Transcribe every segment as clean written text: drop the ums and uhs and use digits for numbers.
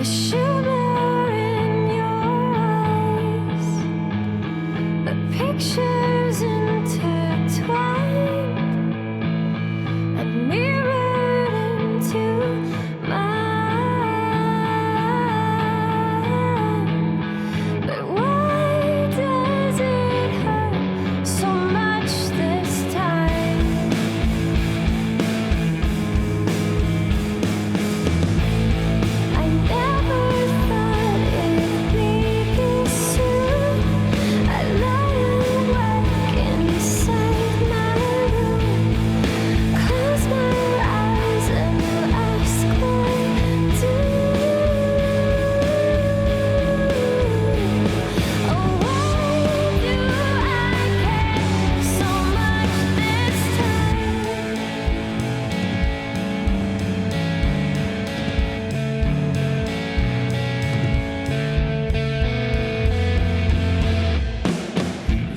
The shimmer in your eyes, the pictures intertwined and mirrored into mine. But why does it hurt so much this time? I never thought it'd be this soon. I lie awake inside my room, close my eyes and ask what to Oh, why do I care so much this time?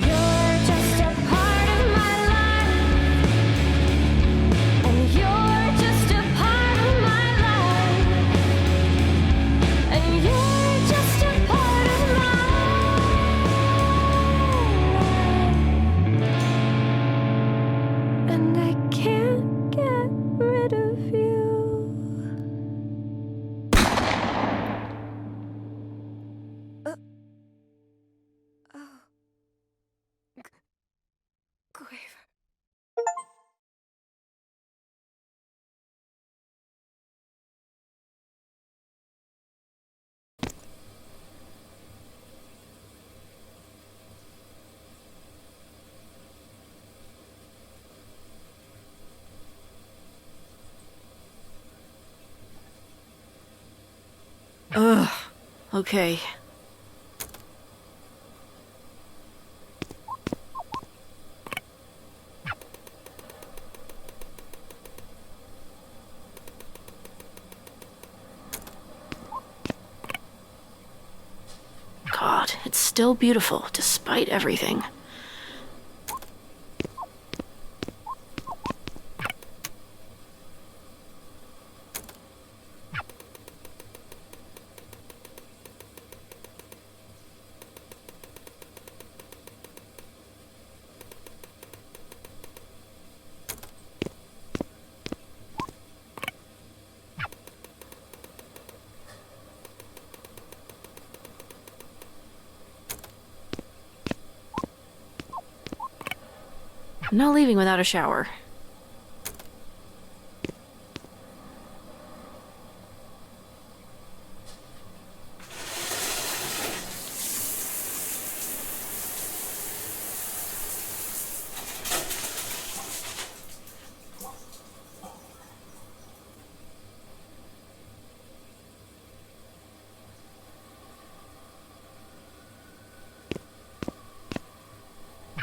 You're just a part of my life, and you're just a part of my life, and you're just a part of my life, and I can't get rid of you. Quaver. Ugh. Okay. God, it's still beautiful despite everything. I'm not leaving without a shower.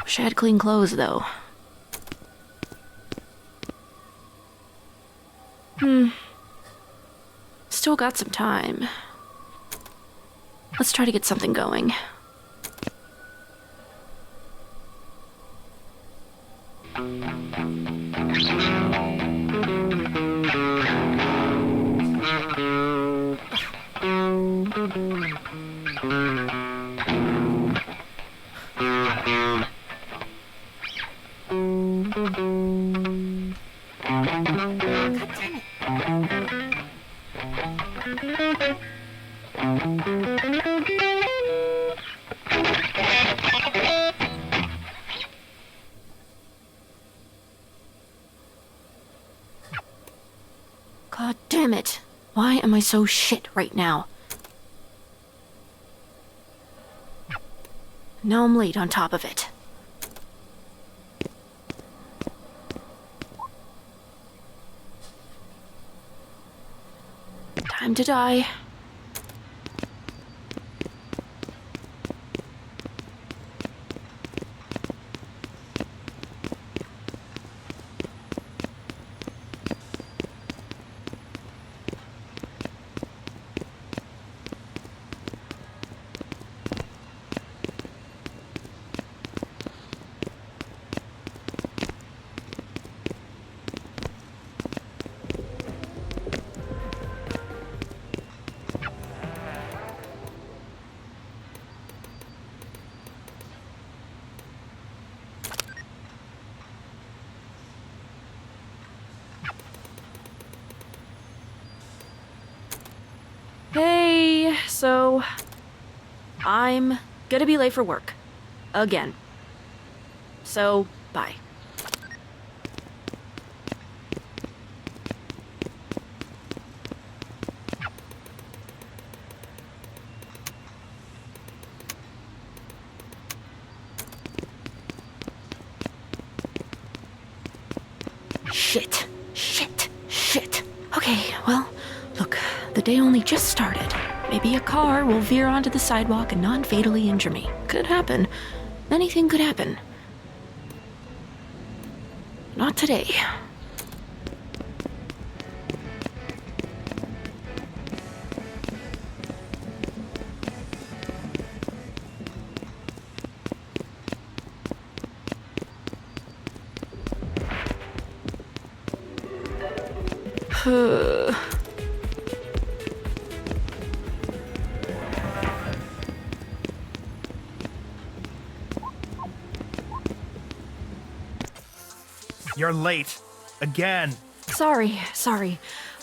Wish I had clean clothes, though. Still got some time. Let's try to get something going. God damn it. Why am I so shit right now? Now I'm late on top of it. Time to die. So, I'm gonna be late for work. Again. So, bye. Shit. Okay, well, look, the day only just started. Maybe a car will veer onto the sidewalk and non-fatally injure me. Could happen. Anything could happen. Not today. You're late. Again. Sorry.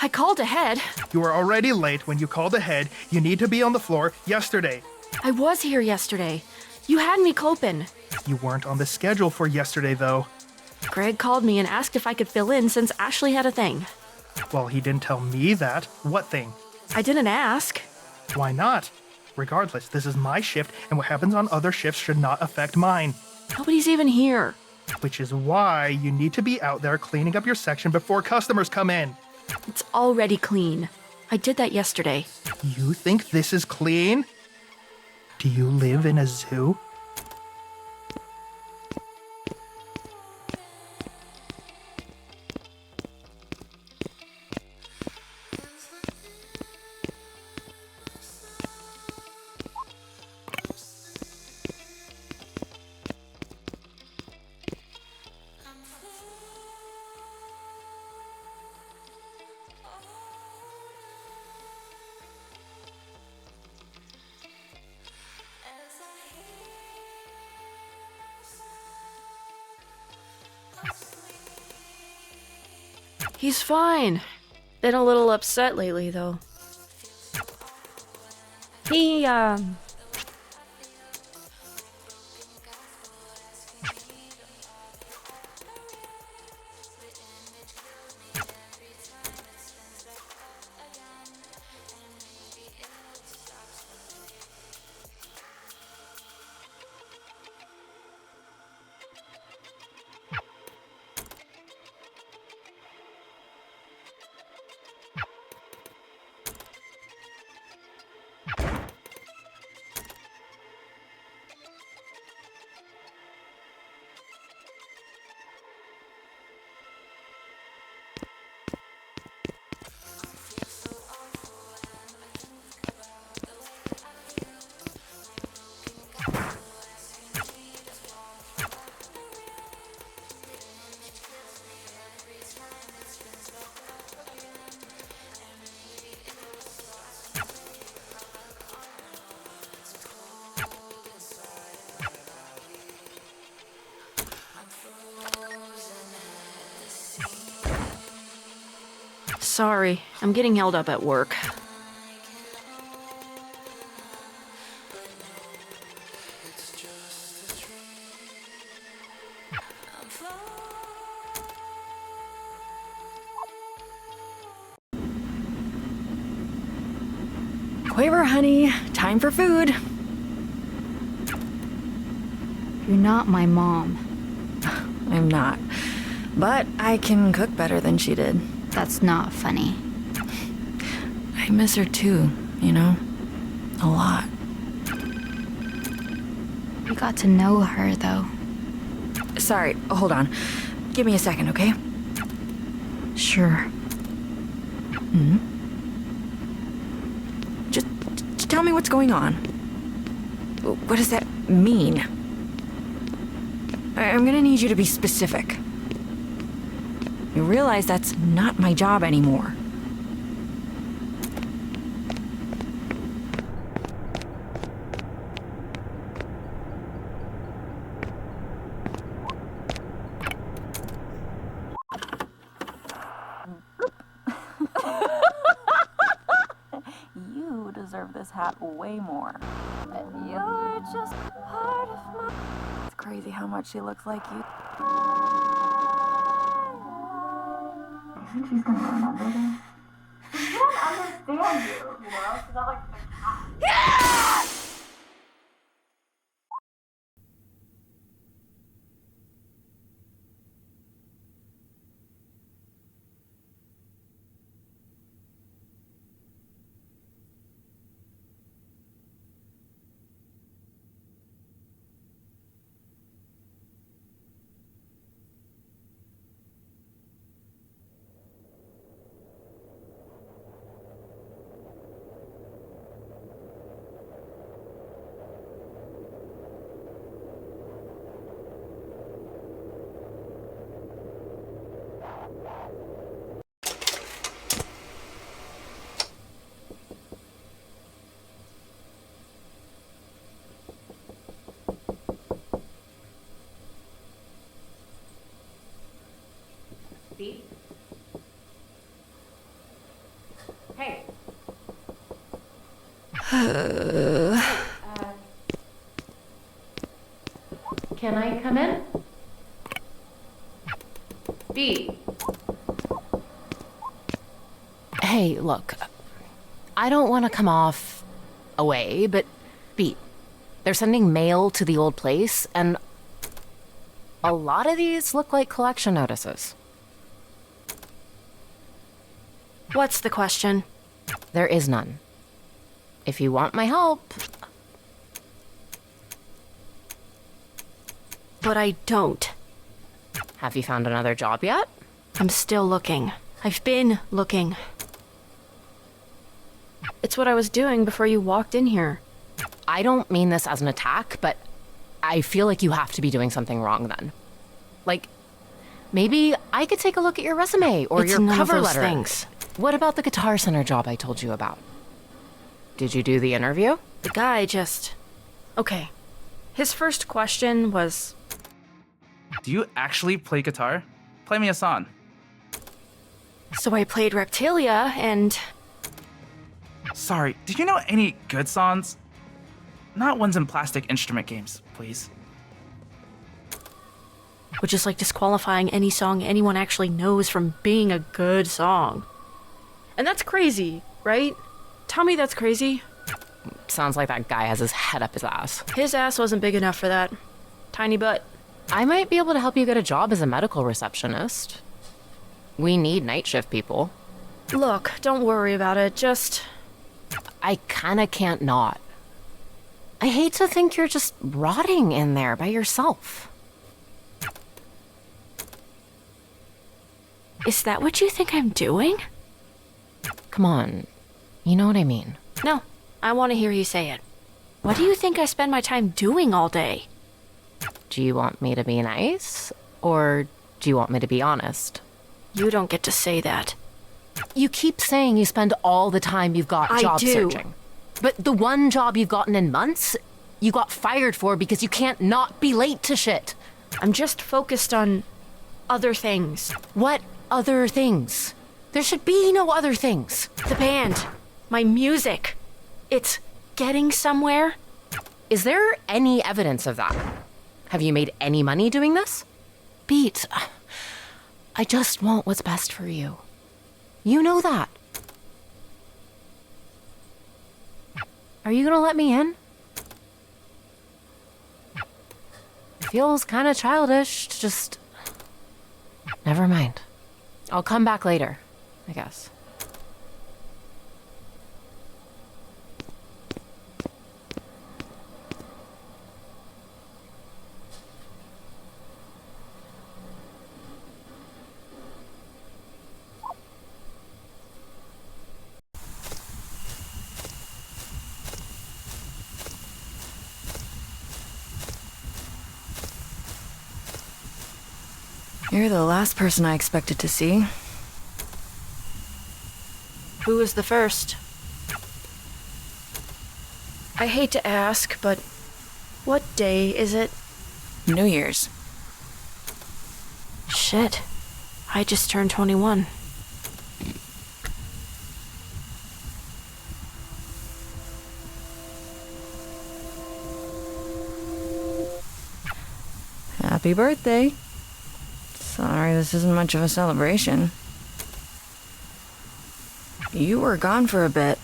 I called ahead. You were already late when you called ahead. You need to be on the floor yesterday. I was here yesterday. You had me coping. You weren't on the schedule for yesterday, though. Greg called me and asked if I could fill in since Ashley had a thing. Well, he didn't tell me that. What thing? I didn't ask. Why not? Regardless, this is my shift, and what happens on other shifts should not affect mine. Nobody's even here. Which is why you need to be out there cleaning up your section before customers come in. It's already clean. I did that yesterday. You think this is clean? Do you live in a zoo? He's fine. Been a little upset lately, though. He, Sorry, I'm getting held up at work. Quaver, honey, time for food. You're not my mom. I'm not. But I can cook better than she did. That's not funny. I miss her too, you know? A lot. You got to know her, though. Sorry, hold on. Give me a second, okay? Sure. Just tell me what's going on. What does that mean? I'm gonna need you to be specific. You realize that's not my job anymore. You deserve this hat way more. And you're just part of my... It's crazy how much she looks like you. I think she's gonna remember this. She can't understand you, She's not like the cat. Beat? Hey. Can I come in? Beat. Hey, look. I don't want to come off away, but Beat, they're sending mail to the old place, and a lot of these look like collection notices. What's the question? There is none. If you want my help... But I don't. Have you found another job yet? I'm still looking. I've been looking. It's what I was doing before you walked in here. I don't mean this as an attack, but I feel like you have to be doing something wrong then. Like, maybe I could take a look at your resume or It's your none of cover those letter. things. What about the Guitar Center job I told you about? Did you do the interview? The guy just... Okay. His first question was... Do you actually play guitar? Play me a song. So I played Reptilia, and... Sorry, do you know any good songs? Not ones in plastic instrument games, please. Which is like disqualifying any song anyone actually knows from being a good song. And that's crazy, right? Tell me that's crazy. Sounds like that guy has his head up his ass. His ass wasn't big enough for that. Tiny butt. I might be able to help you get a job as a medical receptionist. We need night shift people. Look, don't worry about it, just... I kinda can't not. I hate to think you're just rotting in there by yourself. Is that what you think I'm doing? Come on, you know what I mean. No, I want to hear you say it. What do you think I spend my time doing all day? Do you want me to be nice, or do you want me to be honest? You don't get to say that. You keep saying you spend all the time you've got I job do. searching. But the one job you've gotten in months, you got fired for because you can't not be late to shit. I'm just focused on other things. What other things? There should be no other things. The band. My music. It's getting somewhere. Is there any evidence of that? Have you made any money doing this? Beat, I just want what's best for you. You know that. Are you gonna let me in? Feels kinda childish to just... Never mind. I'll come back later, I guess. You're the last person I expected to see. Who was the first? I hate to ask, but what day is it? New Year's. Shit. I just turned 21. Happy birthday. Sorry, this isn't much of a celebration. You were gone for a bit.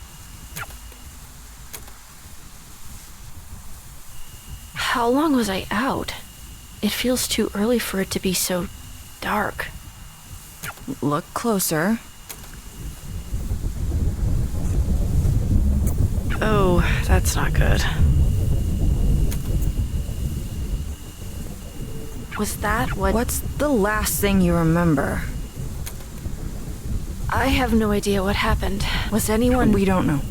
How long was I out? It feels too early for it to be so dark. Look closer. Oh, that's not good. Was that what... What's the last thing you remember? I have no idea what happened. Was anyone... We don't know.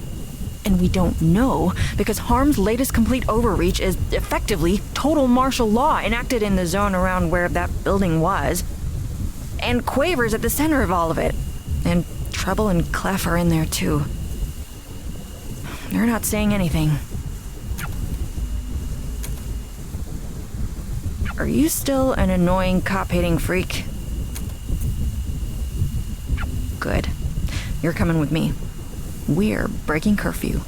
And we don't know because Harm's latest complete overreach is effectively total martial law enacted in the zone around where that building was. And Quaver's at the center of all of it. And Trouble and Clef are in there too. They're not saying anything. Are you still an annoying cop-hating freak? Good. You're coming with me. We're breaking curfew.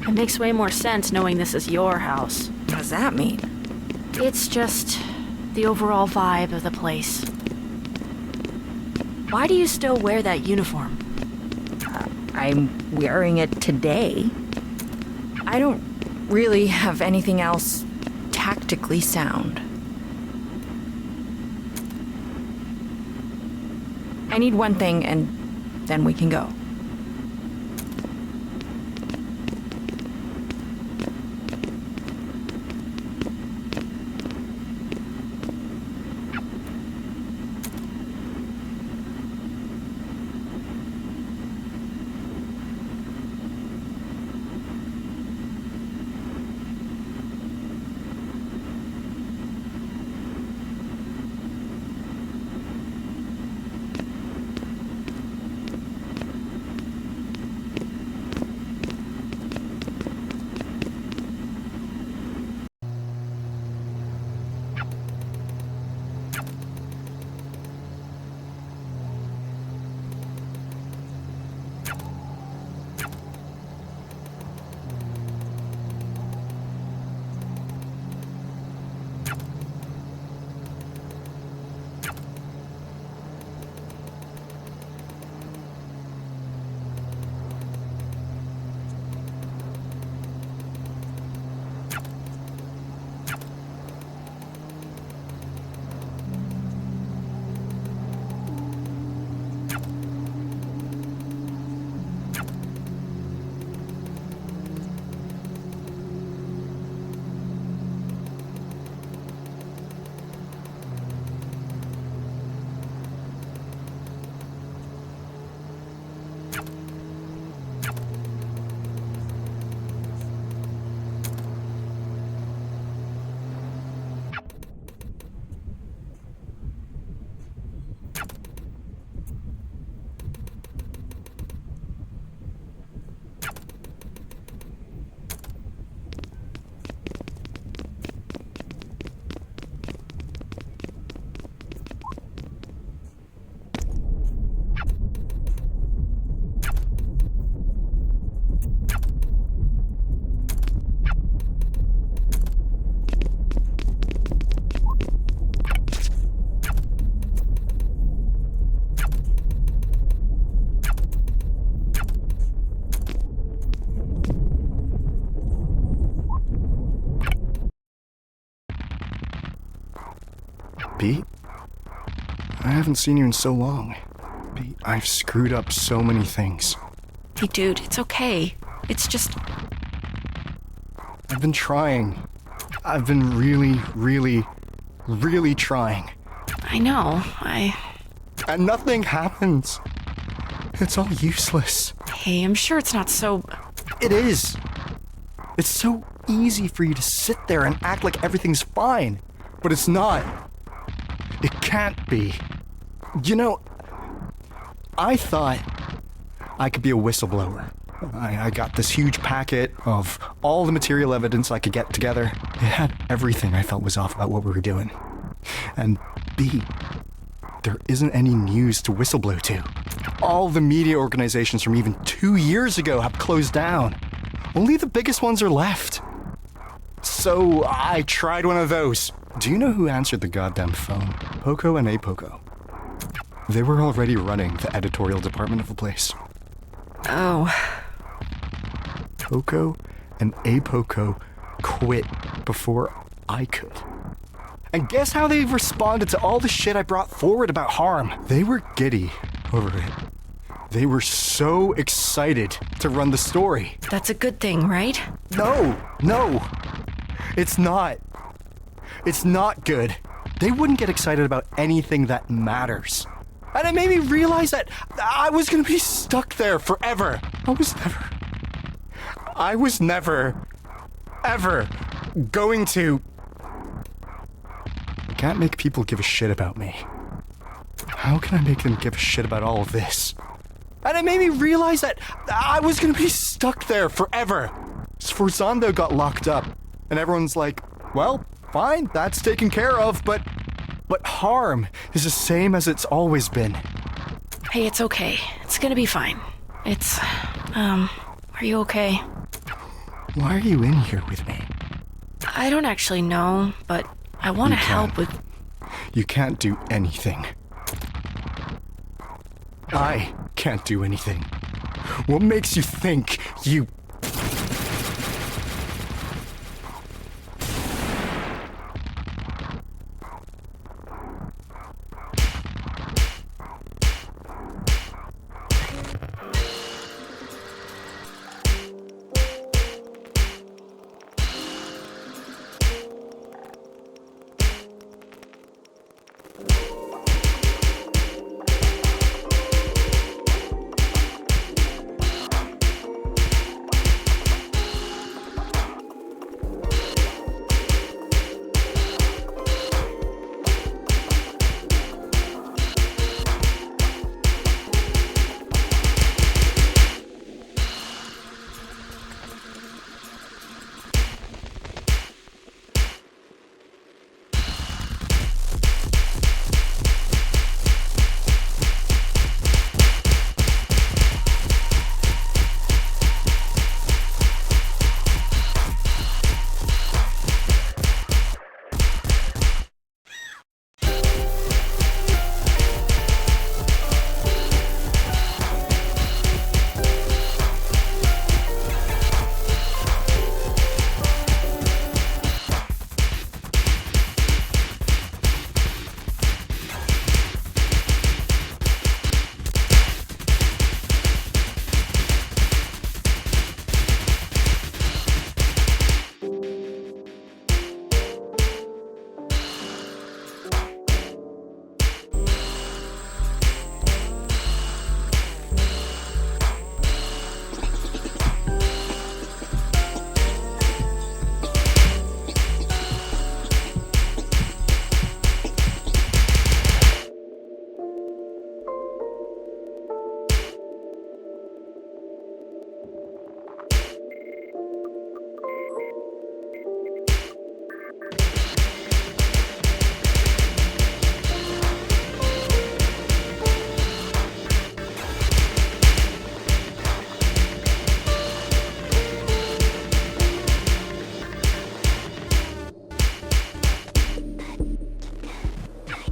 It makes way more sense knowing this is your house. What does that mean? It's just the overall vibe of the place. Why do you still wear that uniform? I'm wearing it today. I don't really have anything else tactically sound. I need one thing and then we can go. Pete? I haven't seen you in so long. Pete, I've screwed up so many things. Hey, dude, it's okay. It's just. I've been trying. I've been really, really, really trying. I know. And nothing happens. It's all useless. Hey, I'm sure it's not so. It is. It's so easy for you to sit there and act like everything's fine. But it's not. It can't be. You know, I thought I could be a whistleblower. I got this huge packet of all the material evidence I could get together. It had everything I felt was off about what we were doing. And B, there isn't any news to whistleblow to. All the media organizations from even 2 years ago have closed down. Only the biggest ones are left. So I tried one of those. Do you know who answered the goddamn phone? Poco and Apoco. They were already running the editorial department of the place. Oh. Poco and Apoco quit before I could. And guess how they responded to all the shit I brought forward about harm? They were giddy over it. They were so excited to run the story. That's a good thing, right? No. It's not. It's not good. They wouldn't get excited about anything that matters. And it made me realize that I was gonna be stuck there forever. I was never, ever going to. I can't make people give a shit about me. How can I make them give a shit about all of this? And it made me realize that I was gonna be stuck there forever. Sforzando got locked up, and everyone's like, well, fine, that's taken care of, but harm is the same as it's always been. Hey, it's okay. It's gonna be fine. Are you okay? Why are you in here with me? I don't actually know, but I want to help with. You can't do anything. I can't do anything. What makes you think you...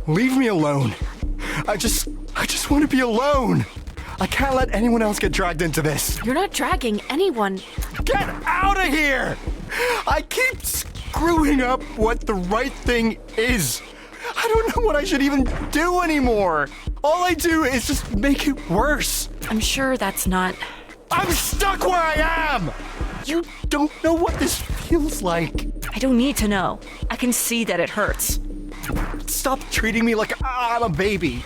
Leave me alone. I just want to be alone. I can't let anyone else get dragged into this. You're not dragging anyone. Get out of here! I keep screwing up what the right thing is. I don't know what I should even do anymore. All I do is just make it worse. I'm sure that's not. I'm stuck where I am. You don't know what this feels like. I don't need to know. I can see that it hurts. Stop treating me like I'm a baby.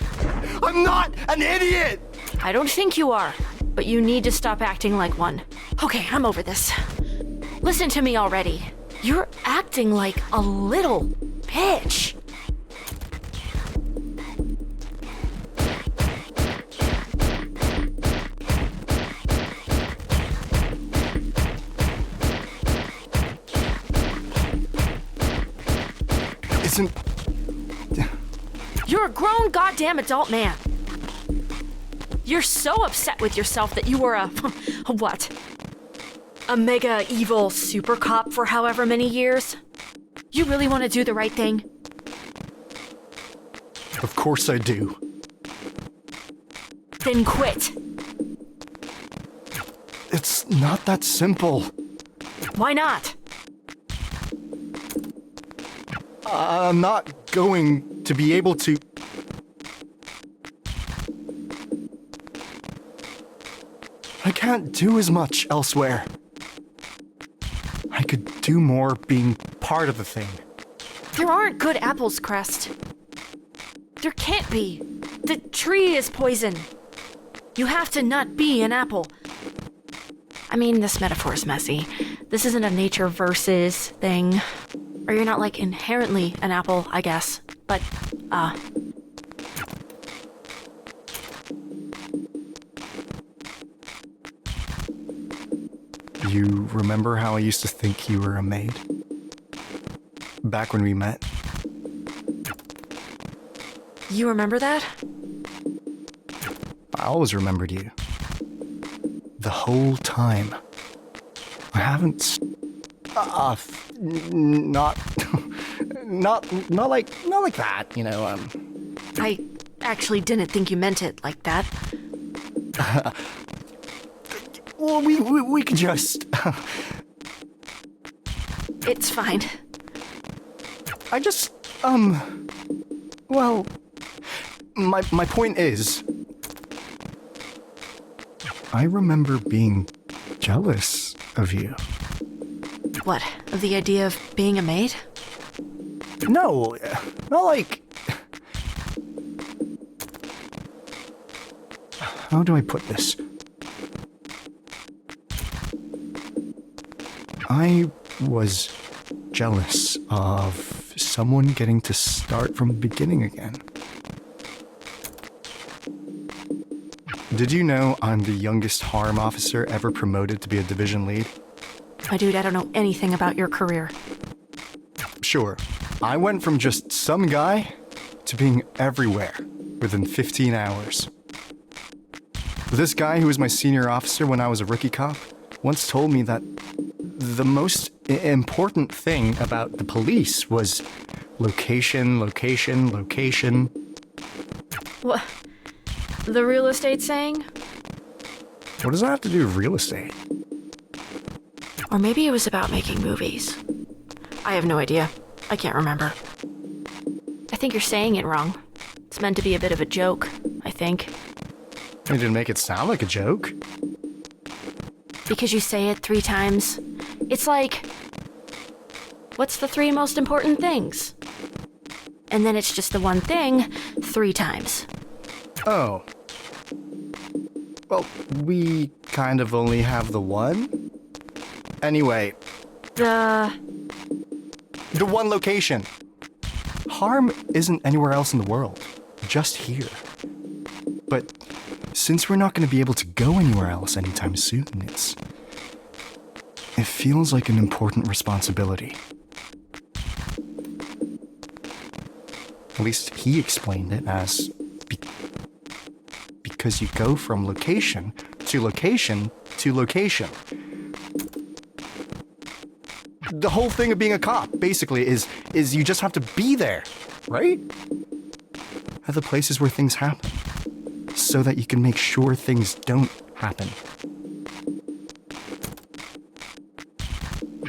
I'm not an idiot. I don't think you are, but you need to stop acting like one. Okay, I'm over this. Listen to me already. You're acting like a little bitch. Isn't... You're a grown goddamn adult man. You're so upset with yourself that you were a what? A mega evil super cop for however many years? You really want to do the right thing? Of course I do. Then quit. It's not that simple. Why not? I'm not going to be able to... I can't do as much elsewhere. I could do more being part of the thing. There aren't good apples, Crest. There can't be. The tree is poison. You have to not be an apple. I mean, this metaphor is messy. This isn't a nature versus thing. Or you're not, like, inherently an apple, I guess. But, You remember how I used to think you were a maid? Back when we met? you remember that? I always remembered you. The whole time. I haven't... not like that, you know, I actually didn't think you meant it like that. Well, we could just... It's fine. I just, well... My point is... I remember being jealous of you. What, the idea of being a maid? No, not like... How do I put this? I was jealous of someone getting to start from the beginning again. Did you know I'm the youngest harm officer ever promoted to be a division lead? My dude, I don't know anything about your career. Sure, I went from just some guy to being everywhere within 15 hours. This guy who was my senior officer when I was a rookie cop once told me that the most important thing about the police was location, location, location. What? The real estate saying? What does that have to do with real estate? Or maybe it was about making movies. I have no idea. I can't remember. I think you're saying it wrong. It's meant to be a bit of a joke, I think. You didn't make it sound like a joke. Because you say it 3 times. It's like, what's the 3 most important things? And then it's just the one thing 3 times. Oh. Well, we kind of only have the one. Anyway. The one location. Harm isn't anywhere else in the world. Just here. But since we're not going to be able to go anywhere else anytime soon, it feels like an important responsibility. At least he explained it as because you go from location to location to location. The whole thing of being a cop, basically, is you just have to be there, right? At the places where things happen, so that you can make sure things don't happen.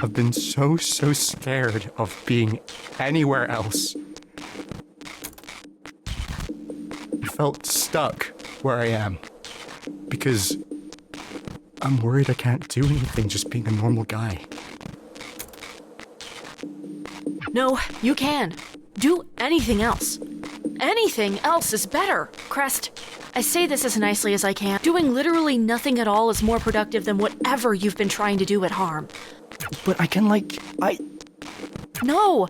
I've been so scared of being anywhere else. felt stuck where I am. Because I'm worried I can't do anything just being a normal guy. No, you can. Do anything else. Anything else is better. Crest, I say this as nicely as I can. Doing literally nothing at all is more productive than whatever you've been trying to do at Harm. But I can, No!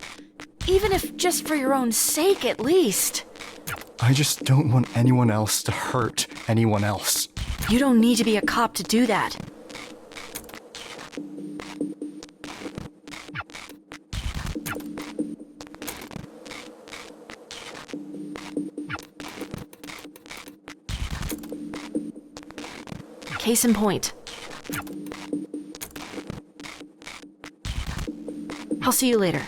Even if just for your own sake, at least. I just don't want anyone else to hurt anyone else. You don't need to be a cop to do that. Case in point. I'll see you later.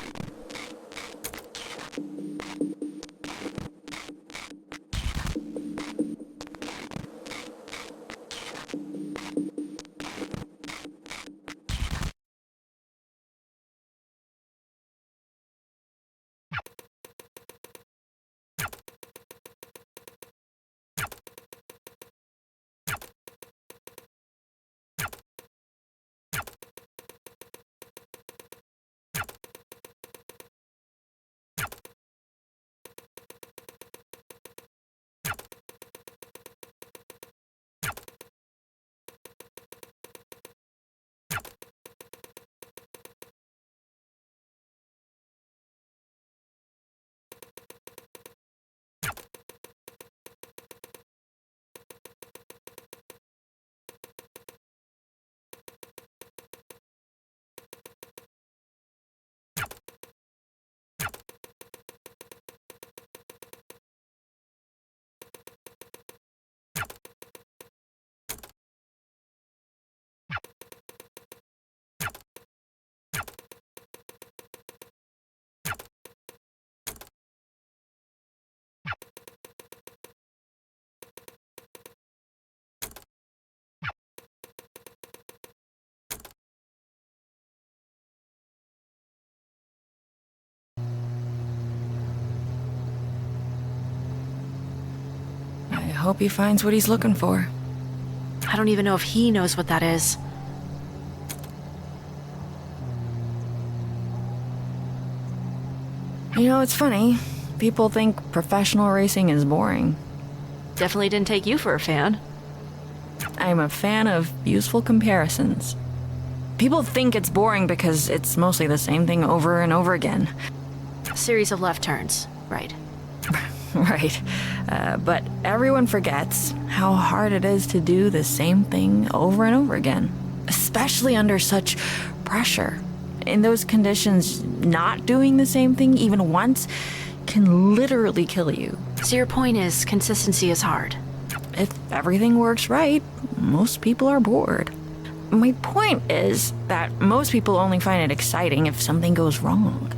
I hope he finds what he's looking for. I don't even know if he knows what that is. You know, it's funny. People think professional racing is boring. Definitely didn't take you for a fan. I'm a fan of useful comparisons. People think it's boring because it's mostly the same thing over and over again. A series of left turns, right. Right. But everyone forgets how hard it is to do the same thing over and over again, especially under such pressure. In those conditions, not doing the same thing even once can literally kill you. So your point is, consistency is hard. If everything works right, most people are bored. My point is that most people only find it exciting if something goes wrong,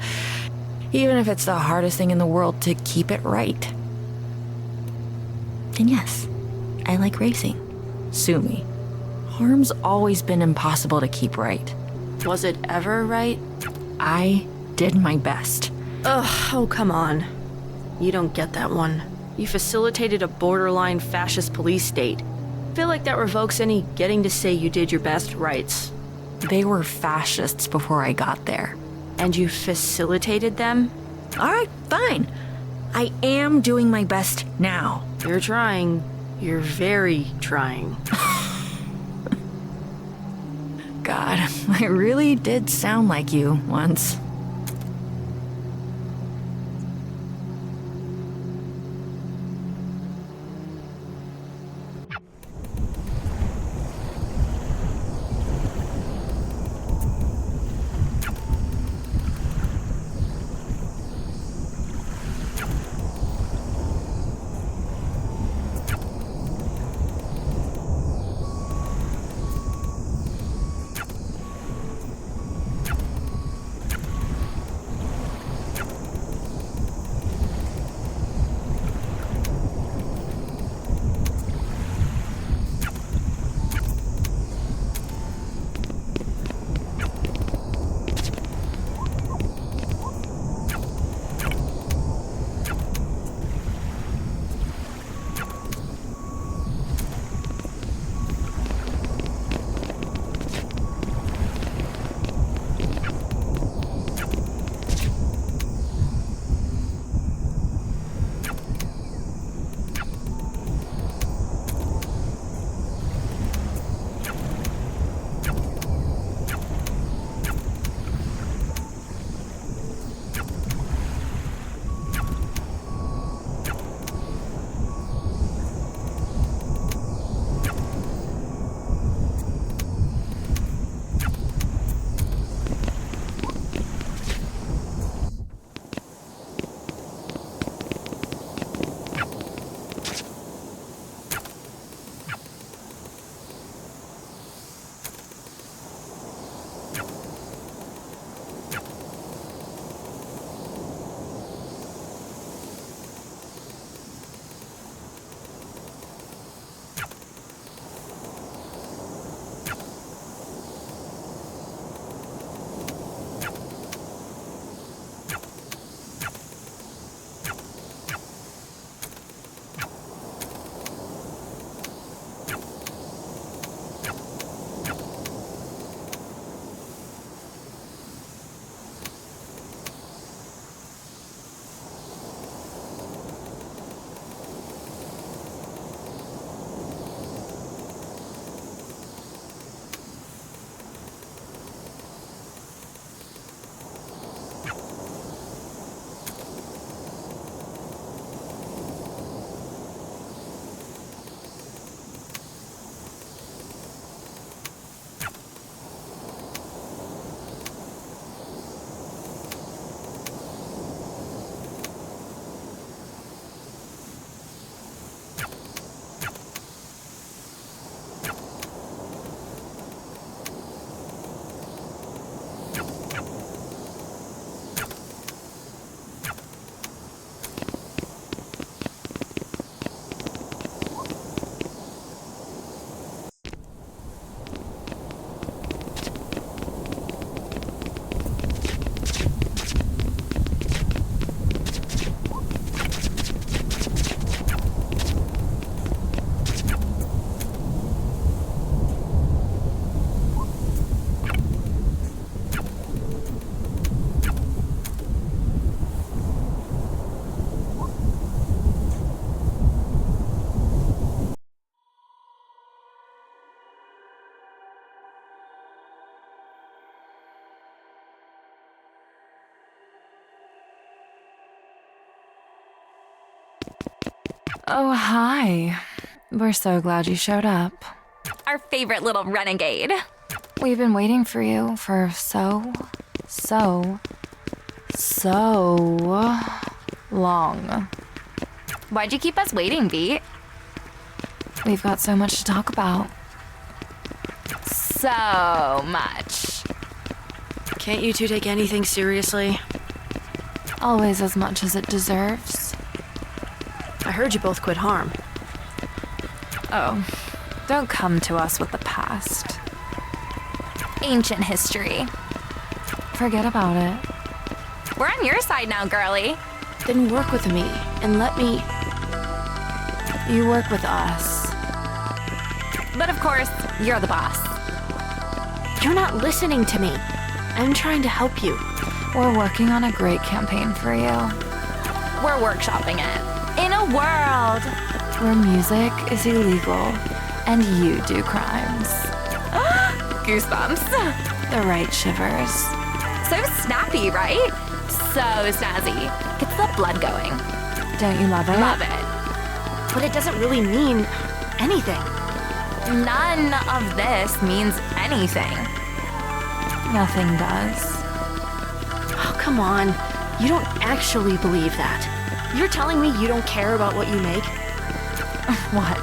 even if it's the hardest thing in the world to keep it right. And yes, I like racing. Sue me. Harm's always been impossible to keep right. Was it ever right? I did my best. Ugh, oh come on. You don't get that one. You facilitated a borderline fascist police state. Feel like that revokes any getting to say you did your best rights. They were fascists before I got there. And you facilitated them? All right, fine. I am doing my best now. You're trying. You're very trying. God, I really did sound like you once. Oh, hi. We're so glad you showed up. Our favorite little renegade. We've been waiting for you for so long. Why'd you keep us waiting, Beat? We've got so much to talk about. So much. Can't you two take anything seriously? Always as much as it deserves. I heard you both quit harm. Oh, don't come to us with the past. Ancient history. Forget about it. We're on your side now, girly. Then work with me and let me. You work with us. But of course, you're the boss. You're not listening to me. I'm trying to help you. We're working on a great campaign for you. We're workshopping it. In a world Where music is illegal and you do crimes. Goosebumps. The right shivers. So snappy, right? So snazzy. Gets the blood going. Don't you love it? Love it. But it doesn't really mean anything. None of this means anything. Nothing does. Oh, come on. You don't actually believe that. You're telling me you don't care about what you make? What?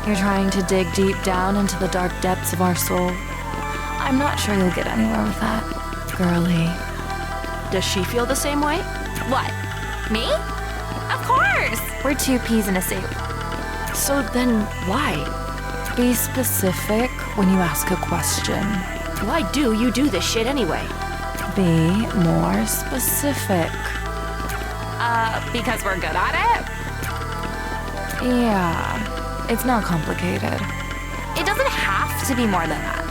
You're trying to dig deep down into the dark depths of our soul? I'm not sure you'll get anywhere with that, girly. Does she feel the same way? What? Me? Of course! We're two peas in a soup. So then why? Be specific when you ask a question. Why do you do this shit anyway? Be more specific. Because we're good at it? Yeah, it's not complicated. It doesn't have to be more than that.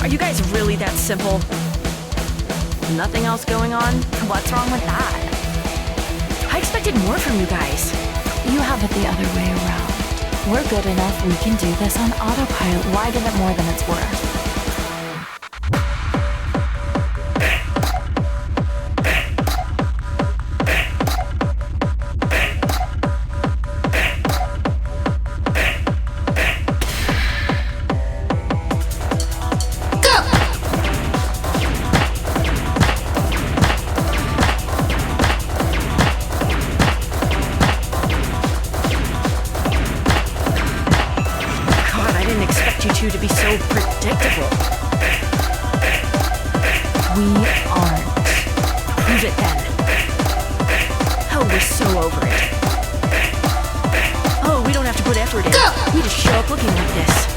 Are you guys really that simple? Nothing else going on? What's wrong with that? I expected more from you guys. You have it the other way around. We're good enough, we can do this on autopilot. Why give it more than it's worth? You to be so predictable. We aren't. Prove it then. Oh, we're so over it. Oh, we don't have to put effort in. We just show up looking like this.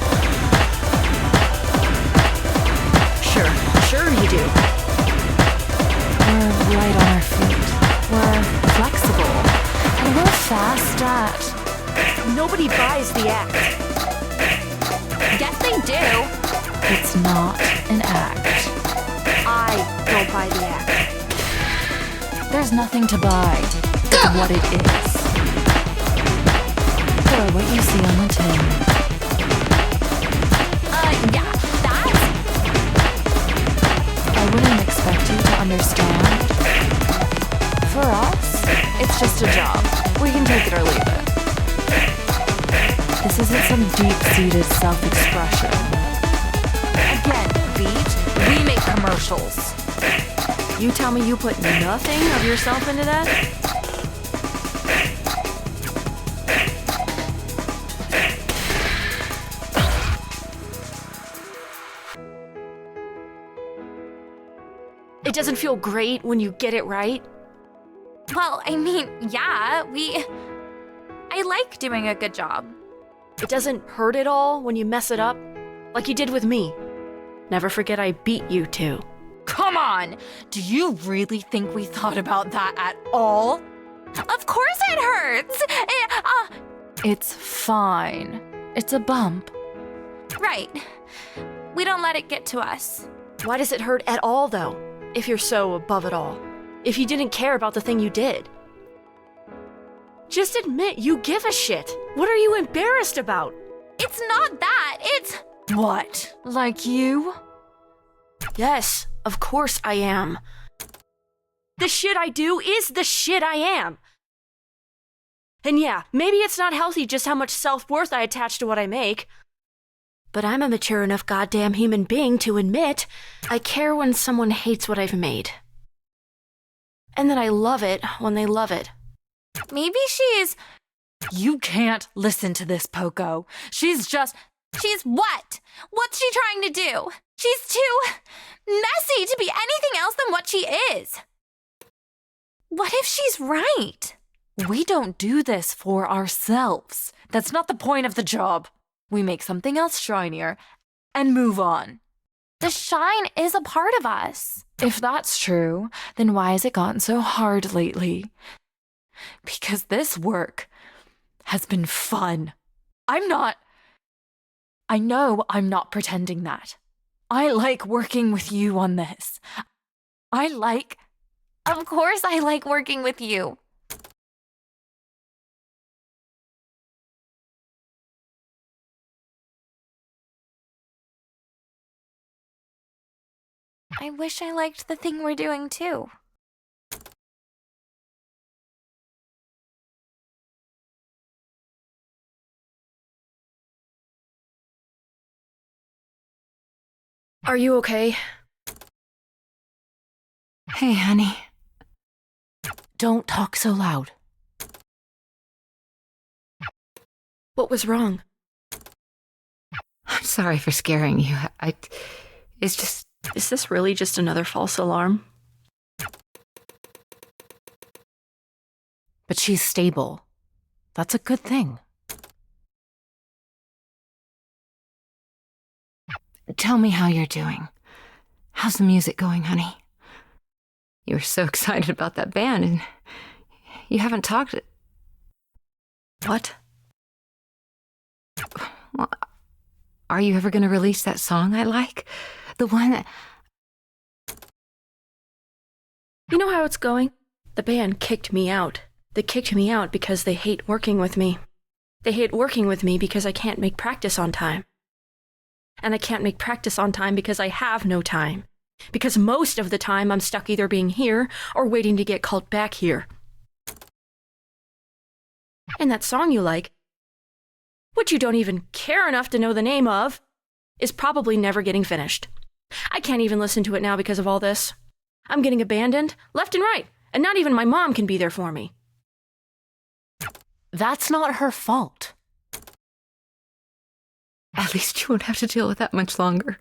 Sure you do. We're light on our feet. We're flexible. And we're fast at... Nobody buys the act. Guess they do. It's not an act. I don't buy the act. There's nothing to buy but what it is. Or what you see on the tin. Yeah, that? I wouldn't expect you to understand. For us, it's just a job. We can take it or leave it. This isn't some deep-seated self-expression. Again, Beat, we make commercials. You tell me you put nothing of yourself into that? It doesn't feel great when you get it right? Well, I mean, yeah, I like doing a good job. It doesn't hurt at all when you mess it up, like you did with me. Never forget I beat you too. Come on! Do you really think we thought about that at all? Of course it hurts! It's fine. It's a bump. Right. We don't let it get to us. Why does it hurt at all, though, if you're so above it all? If you didn't care about the thing you did? Just admit you give a shit. What are you embarrassed about? It's not that, it's... What? Like you? Yes, of course I am. The shit I do is the shit I am. And yeah, maybe it's not healthy just how much self-worth I attach to what I make. But I'm a mature enough goddamn human being to admit I care when someone hates what I've made. And that I love it when they love it. Maybe she's... You can't listen to this, Poco. She's what? What's she trying to do? She's too messy to be anything else than what she is. What if she's right? We don't do this for ourselves. That's not the point of the job. We make something else shinier and move on. The shine is a part of us. If that's true, then why has it gotten so hard lately? Because this work has been fun. I know I'm not pretending that. I like working with you on this. Of course I like working with you. I wish I liked the thing we're doing too. Are you okay? Hey, honey. Don't talk so loud. What was wrong? I'm sorry for scaring you. It's just... Is this really just another false alarm? But she's stable. That's a good thing. Tell me how you're doing. How's the music going, honey? You were so excited about that band, and you haven't talked... What? Well, are you ever going to release that song I like? The one that... You know how it's going? The band kicked me out. They kicked me out because they hate working with me. They hate working with me because I can't make practice on time. And I can't make practice on time because I have no time. Because most of the time I'm stuck either being here or waiting to get called back here. And that song you like, which you don't even care enough to know the name of, is probably never getting finished. I can't even listen to it now because of all this. I'm getting abandoned left and right, and not even my mom can be there for me. That's not her fault. At least you won't have to deal with that much longer.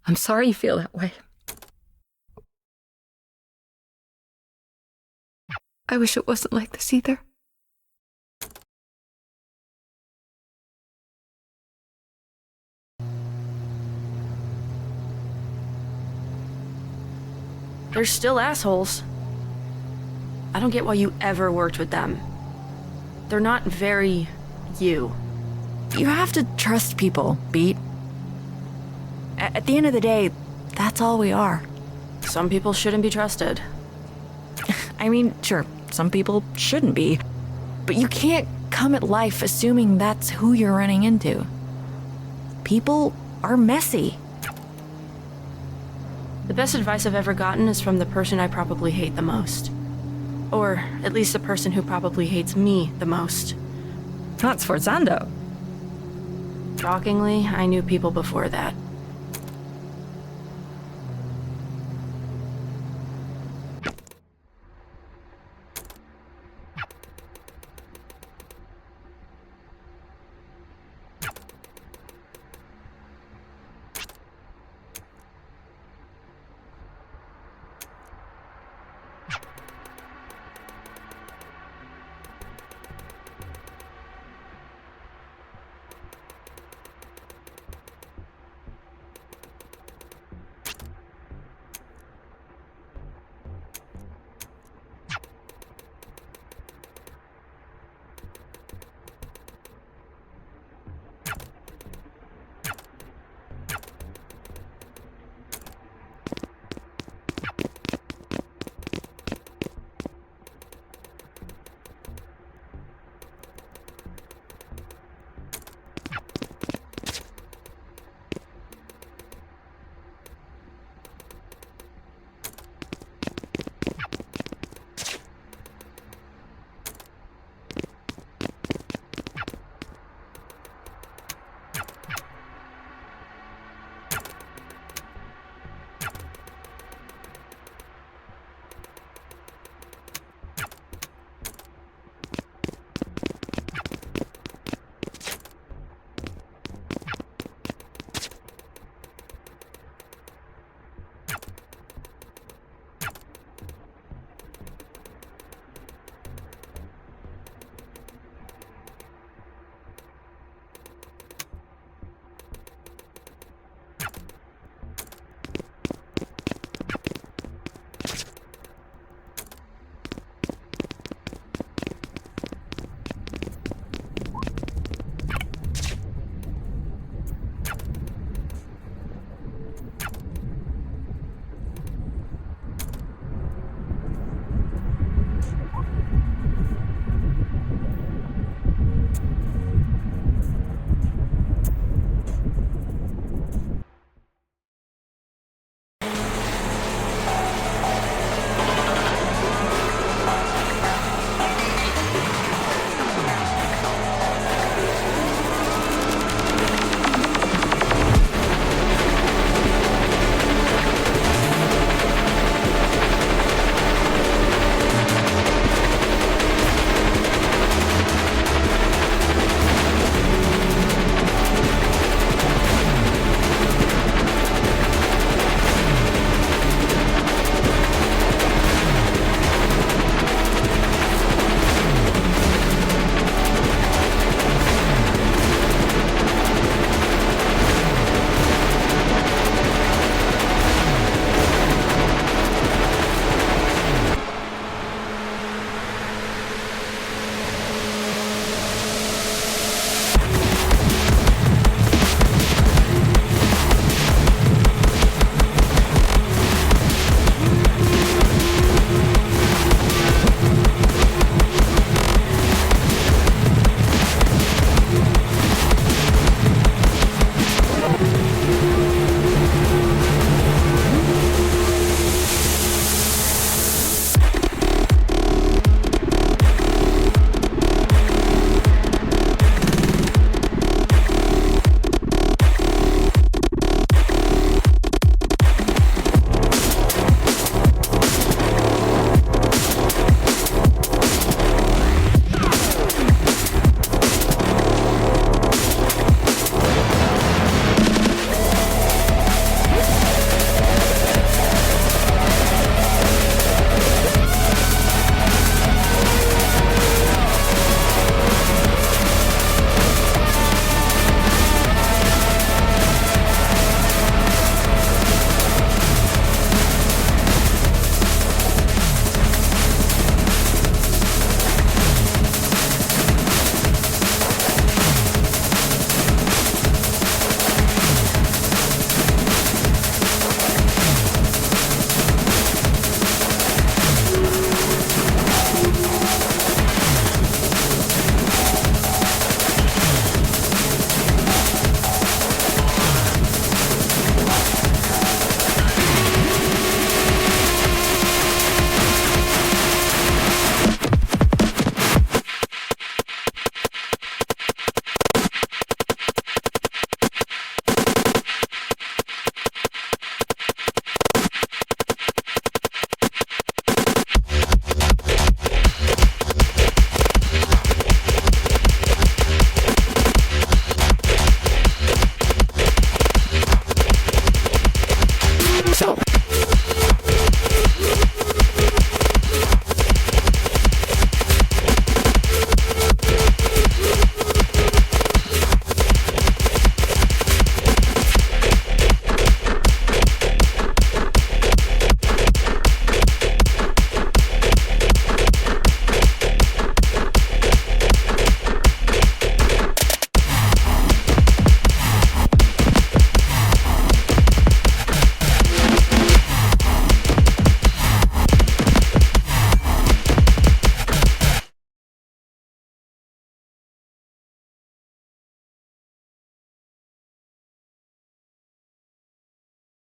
I'm sorry you feel that way. I wish it wasn't like this either. They're still assholes. I don't get why you ever worked with them. They're not very you. You have to trust people, Beat. At the end of the day, that's all we are. Some people shouldn't be trusted. I mean, sure, some people shouldn't be. But you can't come at life assuming that's who you're running into. People are messy. The best advice I've ever gotten is from the person I probably hate the most. Or at least the person who probably hates me the most. Not Sforzando. Shockingly, I knew people before that.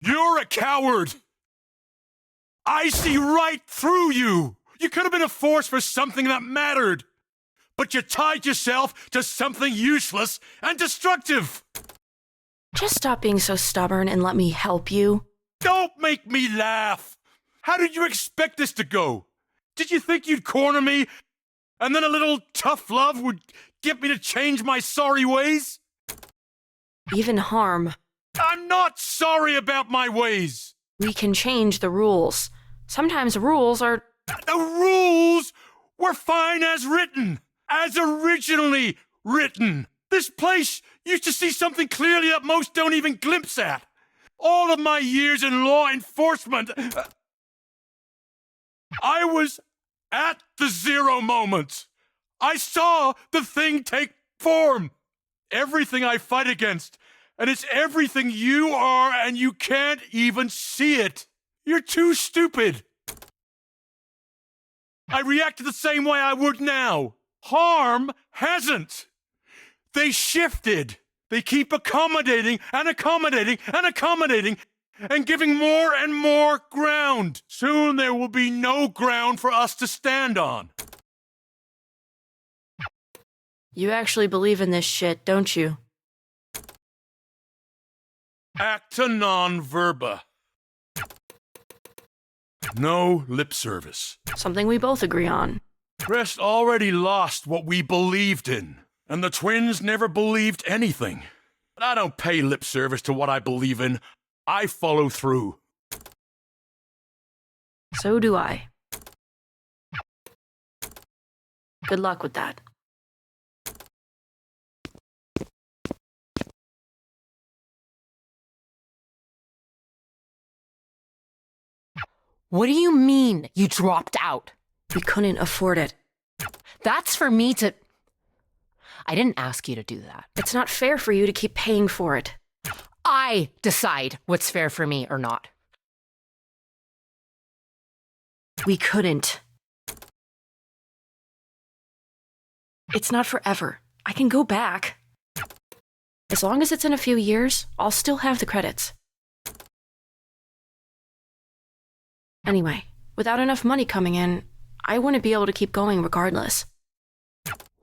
You're a coward! I see right through you! You could have been a force for something that mattered, but you tied yourself to something useless and destructive! Just stop being so stubborn and let me help you. Don't make me laugh! How did you expect this to go? Did you think you'd corner me, and then a little tough love would get me to change my sorry ways? Even harm. I'm not sorry about my ways! We can change the rules. Sometimes rules are... The rules were fine as written, as originally written. This place used to see something clearly that most don't even glimpse at. All of my years in law enforcement, I was at the zero moment. I saw the thing take form. Everything I fight against, and it's everything you are, and you can't even see it. You're too stupid. I reacted the same way I would now. Harm hasn't. They shifted. They keep accommodating and accommodating and accommodating and giving more and more ground. Soon there will be no ground for us to stand on. You actually believe in this shit, don't you? Acta non verba. No lip service. Something we both agree on. Crest already lost what we believed in, and the twins never believed anything. But I don't pay lip service to what I believe in. I follow through. So do I. Good luck with that. What do you mean you dropped out? We couldn't afford it. That's for me to... I didn't ask you to do that. It's not fair for you to keep paying for it. I decide what's fair for me or not. We couldn't. It's not forever. I can go back. As long as it's in a few years, I'll still have the credits. Anyway, without enough money coming in, I wouldn't be able to keep going regardless.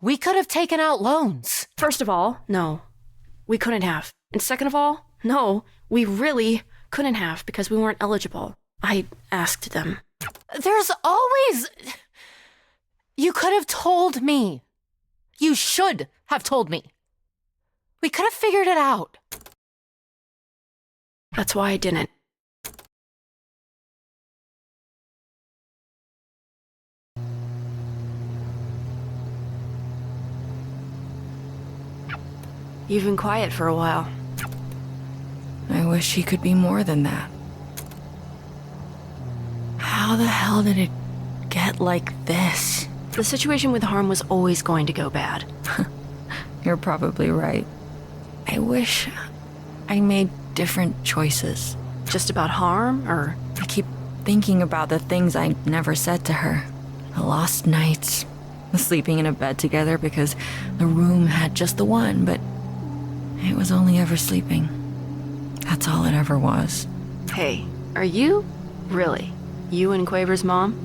We could have taken out loans. First of all, no. We couldn't have. And second of all, no, we really couldn't have because we weren't eligible. I asked them. There's always... You could have told me. You should have told me. We could have figured it out. That's why I didn't. You've been quiet for a while. I wish he could be more than that. How the hell did it get like this? The situation with Harm was always going to go bad. You're probably right. I wish I made different choices. Just about Harm, or... I keep thinking about the things I never said to her. The lost nights, the sleeping in a bed together because the room had just the one, but it was only ever sleeping. That's all it ever was. Hey, are you? Really? You and Quaver's mom?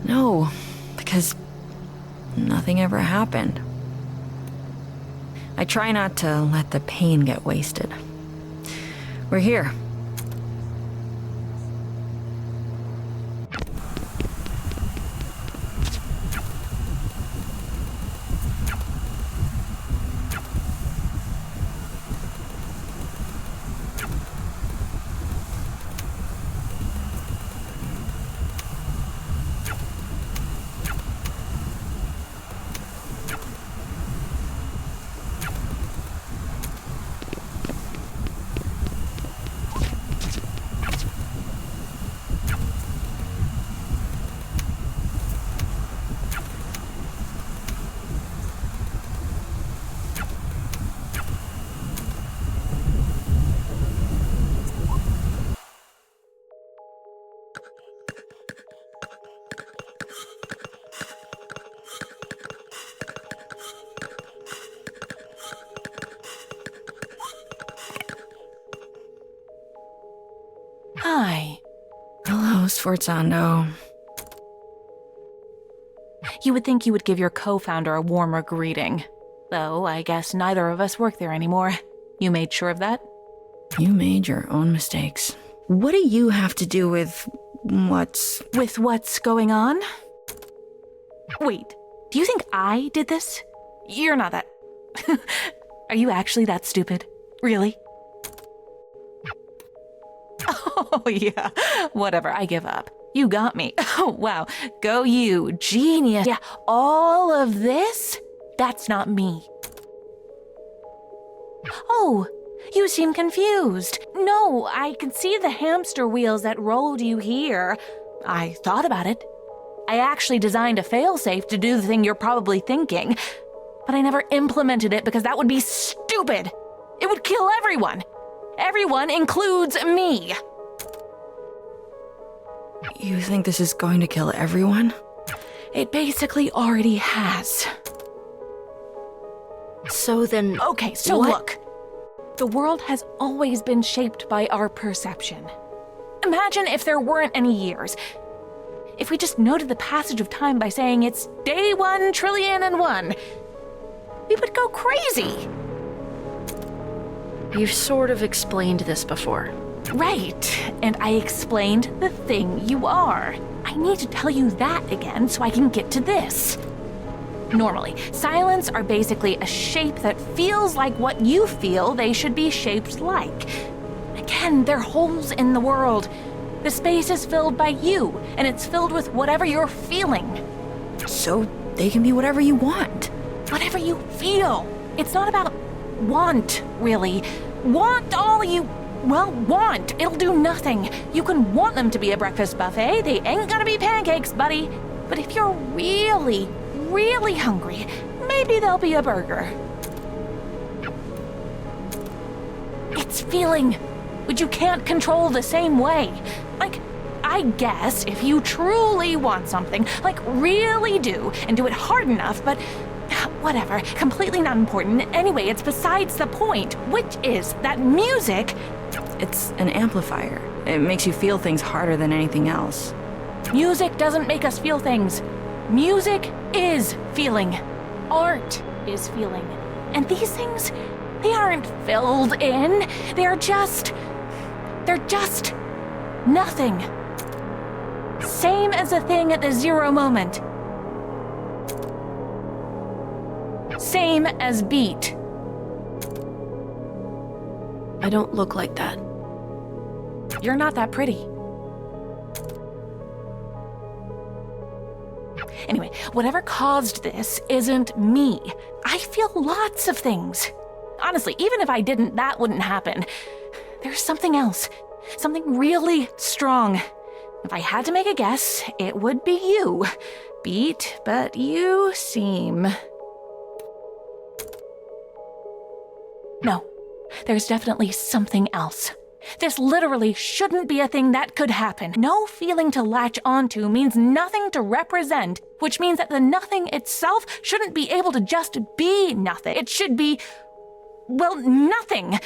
No, because nothing ever happened. I try not to let the pain get wasted. We're here. Sforzando. You would think you would give your co-founder a warmer greeting. Though, I guess neither of us work there anymore. You made sure of that? You made your own mistakes. What do you have to do with what's... With what's going on? Wait, do you think I did this? You're not that... Are you actually that stupid? Really? Oh, yeah. Whatever, I give up. You got me. Oh, wow. Go you. Genius. Yeah, all of this? That's not me. Oh, you seem confused. No, I can see the hamster wheels that rolled you here. I thought about it. I actually designed a failsafe to do the thing you're probably thinking, but I never implemented it because that would be stupid. It would kill everyone. Everyone includes me. You think this is going to kill everyone? It basically already has. So then... Okay, so what? Look. The world has always been shaped by our perception. Imagine if there weren't any years. If we just noted the passage of time by saying it's day 1,000,000,001, we would go crazy. You've sort of explained this before. Right, and I explained the thing you are. I need to tell you that again so I can get to this. Normally, silents are basically a shape that feels like what you feel they should be shaped like. Again, they're holes in the world. The space is filled by you, and it's filled with whatever you're feeling. So they can be whatever you want. Whatever you feel. It's not about want, really. Want all you... Well, want. It'll do nothing. You can want them to be a breakfast buffet. They ain't gonna be pancakes, buddy. But if you're really, really hungry, maybe they'll be a burger. It's feeling, which you can't control the same way. Like, I guess if you truly want something, like really do, and do it hard enough, but whatever, completely not important. Anyway, it's besides the point, which is that music... It's an amplifier. It makes you feel things harder than anything else. Music doesn't make us feel things. Music is feeling. Art is feeling. And these things, they aren't filled in. They're just nothing. Same as a thing at the zero moment. Same as beat. I don't look like that. You're not that pretty. Anyway, whatever caused this isn't me. I feel lots of things. Honestly, even if I didn't, that wouldn't happen. There's something else. Something really strong. If I had to make a guess, it would be you. Beat, but you seem... No, there's definitely something else. This literally shouldn't be a thing that could happen. No feeling to latch onto means nothing to represent, which means that the nothing itself shouldn't be able to just be nothing. It should be, well, nothing.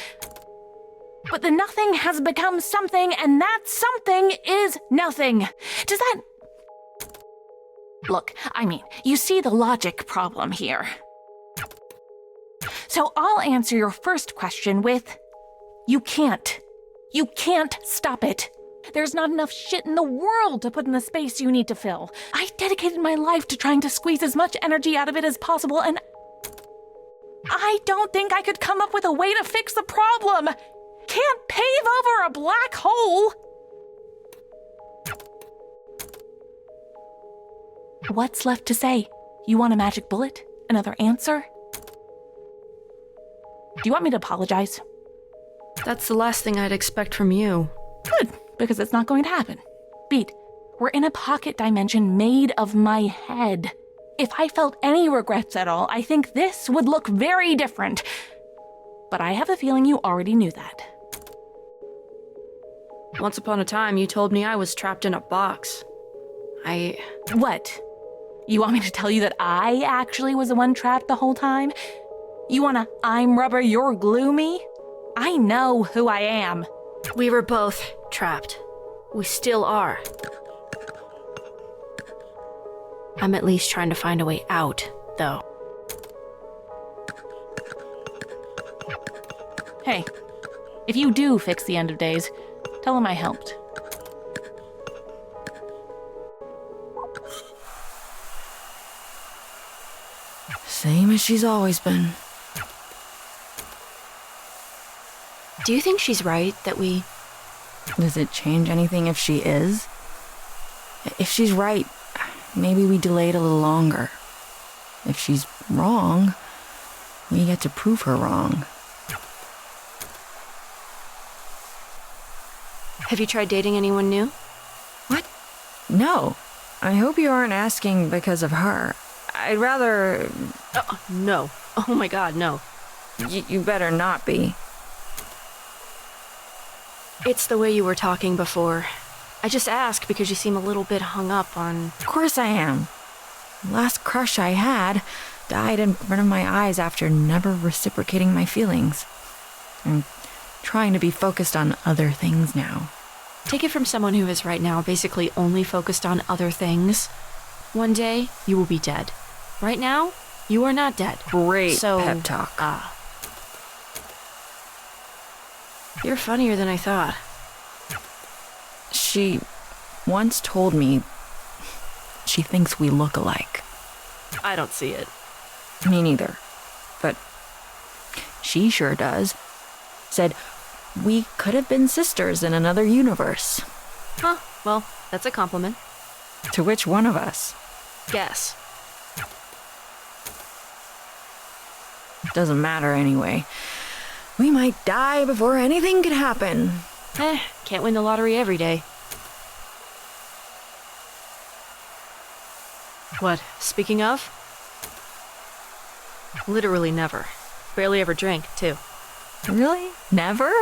But the nothing has become something, and that something is nothing. Does that... Look, I mean, you see the logic problem here. So I'll answer your first question with, you can't. You can't stop it. There's not enough shit in the world to put in the space you need to fill. I dedicated my life to trying to squeeze as much energy out of it as possible, and I don't think I could come up with a way to fix the problem. Can't pave over a black hole. What's left to say? You want a magic bullet? Another answer? Do you want me to apologize? That's the last thing I'd expect from you. Good, because it's not going to happen. Beat, we're in a pocket dimension made of my head. If I felt any regrets at all, I think this would look very different. But I have a feeling you already knew that. Once upon a time, you told me I was trapped in a box. What? You want me to tell you that I actually was the one trapped the whole time? You wanna I'm rubber, you're glue me? I know who I am. We were both trapped. We still are. I'm at least trying to find a way out, though. Hey, if you do fix the end of days, tell him I helped. Same as she's always been. Do you think she's right that we... Does it change anything if she is? If she's right, maybe we delayed a little longer. If she's wrong, we get to prove her wrong. Have you tried dating anyone new? What? No. I hope you aren't asking because of her. I'd rather... No. Oh my god, no. You better not be. It's the way you were talking before. I just ask because you seem a little bit hung up on... Of course I am. The last crush I had died in front of my eyes after never reciprocating my feelings. I'm trying to be focused on other things now. Take it from someone who is right now basically only focused on other things. One day, you will be dead. Right now, you are not dead. Great So, pep talk. You're funnier than I thought. She once told me she thinks we look alike. I don't see it. Me neither. But she sure does. Said we could have been sisters in another universe. Huh, well, that's a compliment. To which one of us? Guess. Doesn't matter anyway. We might die before anything could happen. Can't win the lottery every day. What, speaking of? Literally never. Barely ever drank, too. Really? Never?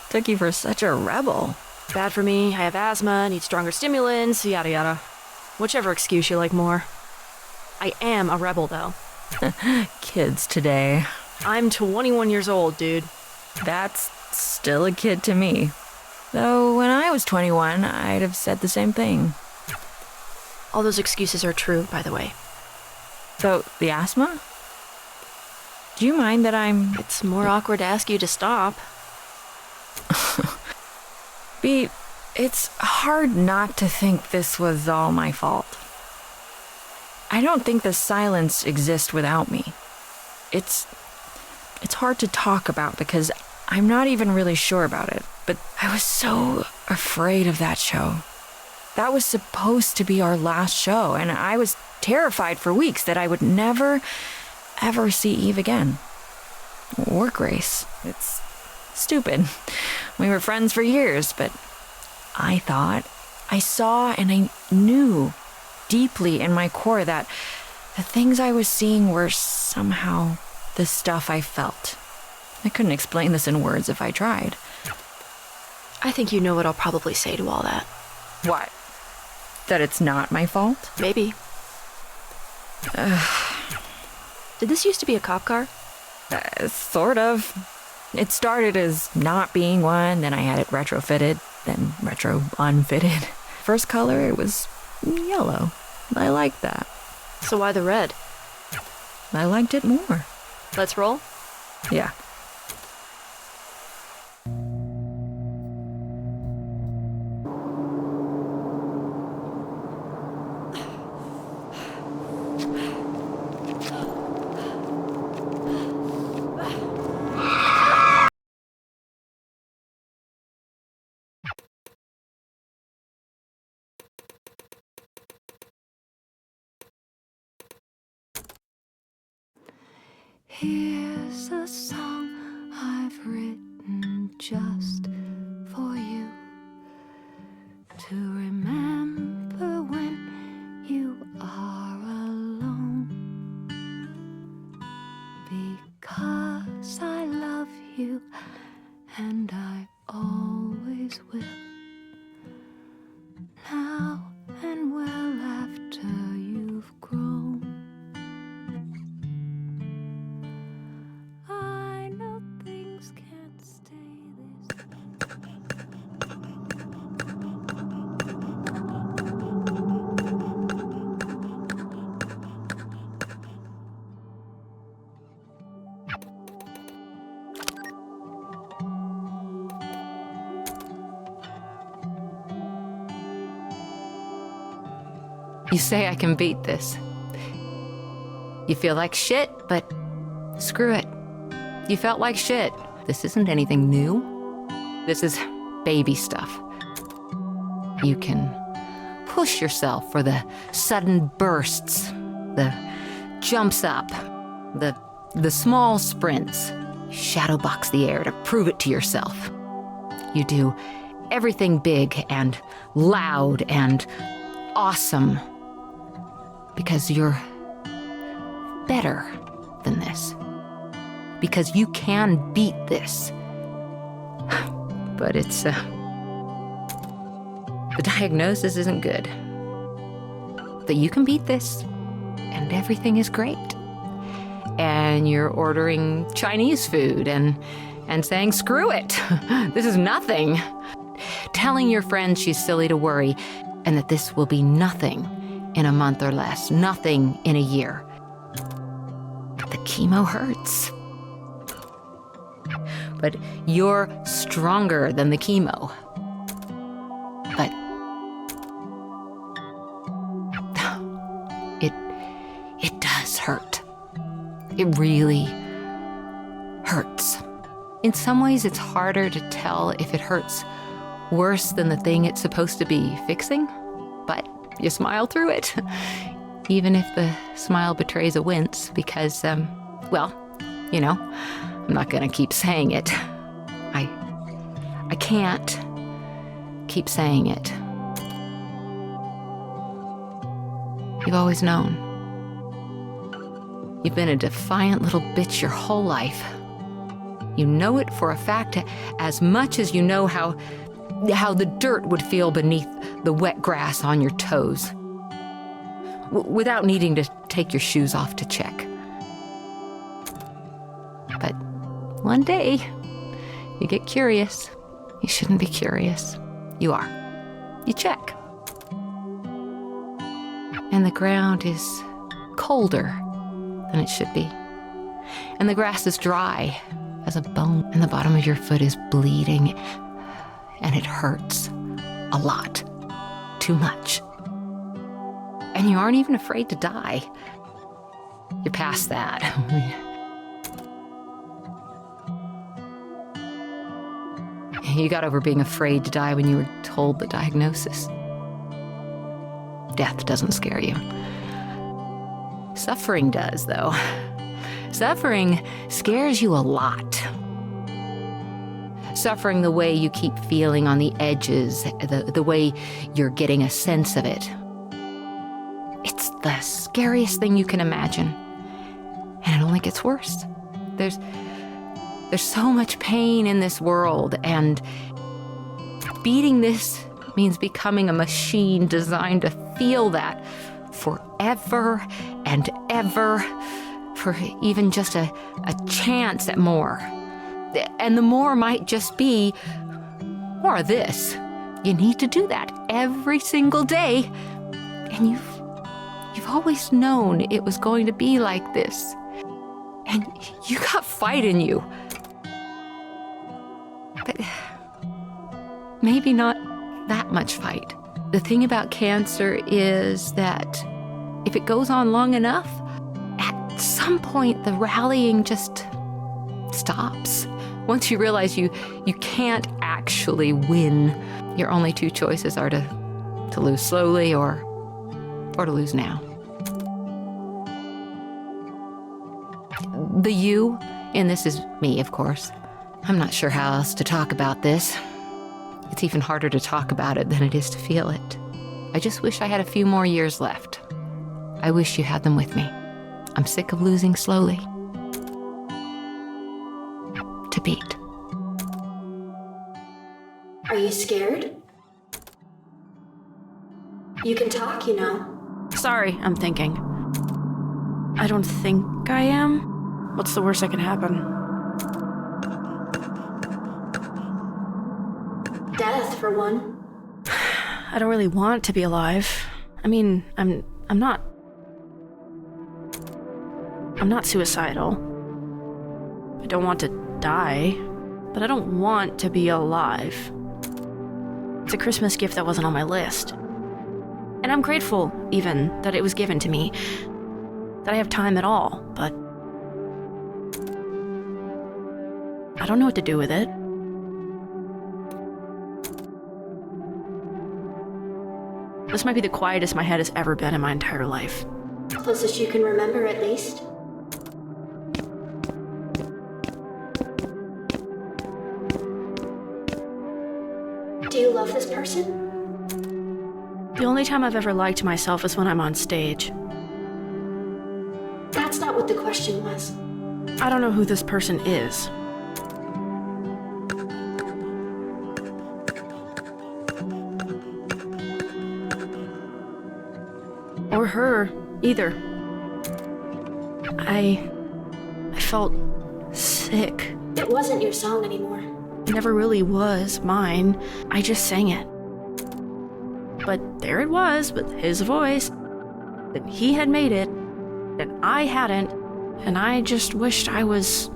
Took you for such a rebel. Bad for me, I have asthma, need stronger stimulants, yada yada. Whichever excuse you like more. I am a rebel, though. Kids today. I'm 21 years old, dude. That's still a kid to me. Though when I was 21, I'd have said the same thing. All those excuses are true, by the way. So, the asthma? Do you mind that I'm... It's more awkward to ask you to stop. B, it's hard not to think this was all my fault. I don't think the silence exists without me. It's hard to talk about because I'm not even really sure about it, but I was so afraid of that show. That was supposed to be our last show, and I was terrified for weeks that I would never, ever see Eve again. Or Grace. It's stupid. We were friends for years, but I thought, I saw, and I knew deeply in my core that the things I was seeing were somehow the stuff I felt. I couldn't explain this in words if I tried. I think you know what I'll probably say to all that. What? That it's not my fault? Maybe. Did this used to be a cop car? Sort of. It started as not being one, then I had it retrofitted, then retro unfitted. First color, it was yellow. I liked that. So why the red? I liked it more. Let's roll? Yeah. Here's a song I've written just for you to remember when you are alone, because I love you and I always will, now and well after you've grown. I know things can't stay this way. You say I can beat this. You feel like shit, but screw it. You felt like shit. This isn't anything new. This is baby stuff. You can push yourself for the sudden bursts, the jumps up, the small sprints. Shadowbox the air to prove it to yourself. You do everything big and loud and awesome because you're better than this. Because you can beat this. But it's, the diagnosis isn't good. But you can beat this, and everything is great. And you're ordering Chinese food and saying, screw it, this is nothing. Telling your friend she's silly to worry and that this will be nothing in a month or less, nothing in a year. But the chemo hurts. But you're stronger than the chemo. But it does hurt. It really hurts. In some ways, it's harder to tell if it hurts worse than the thing it's supposed to be fixing, but you smile through it, even if the smile betrays a wince, because, well, you know, I'm not gonna keep saying it. I can't keep saying it. You've always known. You've been a defiant little bitch your whole life. You know it for a fact as much as you know how the dirt would feel beneath the wet grass on your toes. Without needing to take your shoes off to check. But one day, you get curious. You shouldn't be curious. You are. You check. And the ground is colder than it should be. And the grass is dry as a bone, and the bottom of your foot is bleeding, and it hurts a lot. Too much. And you aren't even afraid to die. You're past that. You got over being afraid to die when you were told the diagnosis. Death doesn't scare you. Suffering does, though. Suffering scares you a lot. Suffering the way you keep feeling on the edges, the way you're getting a sense of it. It's the scariest thing you can imagine. And it only gets worse. There's so much pain in this world, and beating this means becoming a machine designed to feel that forever and ever, for even just a chance at more. And the more might just be more of this. You need to do that every single day. And you've always known it was going to be like this. And you got fight in you. But maybe not that much fight. The thing about cancer is that if it goes on long enough, at some point the rallying just stops. Once you realize you can't actually win, your only two choices are to lose slowly or to lose now. The you in this is me, of course. I'm not sure how else to talk about this. It's even harder to talk about it than it is to feel it. I just wish I had a few more years left. I wish you had them with me. I'm sick of losing slowly. To beat. Are you scared? You can talk, you know. Sorry, I'm thinking. I don't think I am. What's the worst that can happen? Death, for one. I don't really want to be alive. I mean, I'm not suicidal. I don't want to die, but I don't want to be alive. It's a Christmas gift that wasn't on my list. And I'm grateful, even, that it was given to me. That I have time at all, but I don't know what to do with it. This might be the quietest my head has ever been in my entire life. Closest you can remember, at least. Do you love this person? The only time I've ever liked myself is when I'm on stage. That's not what the question was. I don't know who this person is. Or her, either. I felt sick. It wasn't your song anymore. It never really was mine. I just sang it. But there it was, with his voice. And he had made it, and I hadn't. And I just wished I was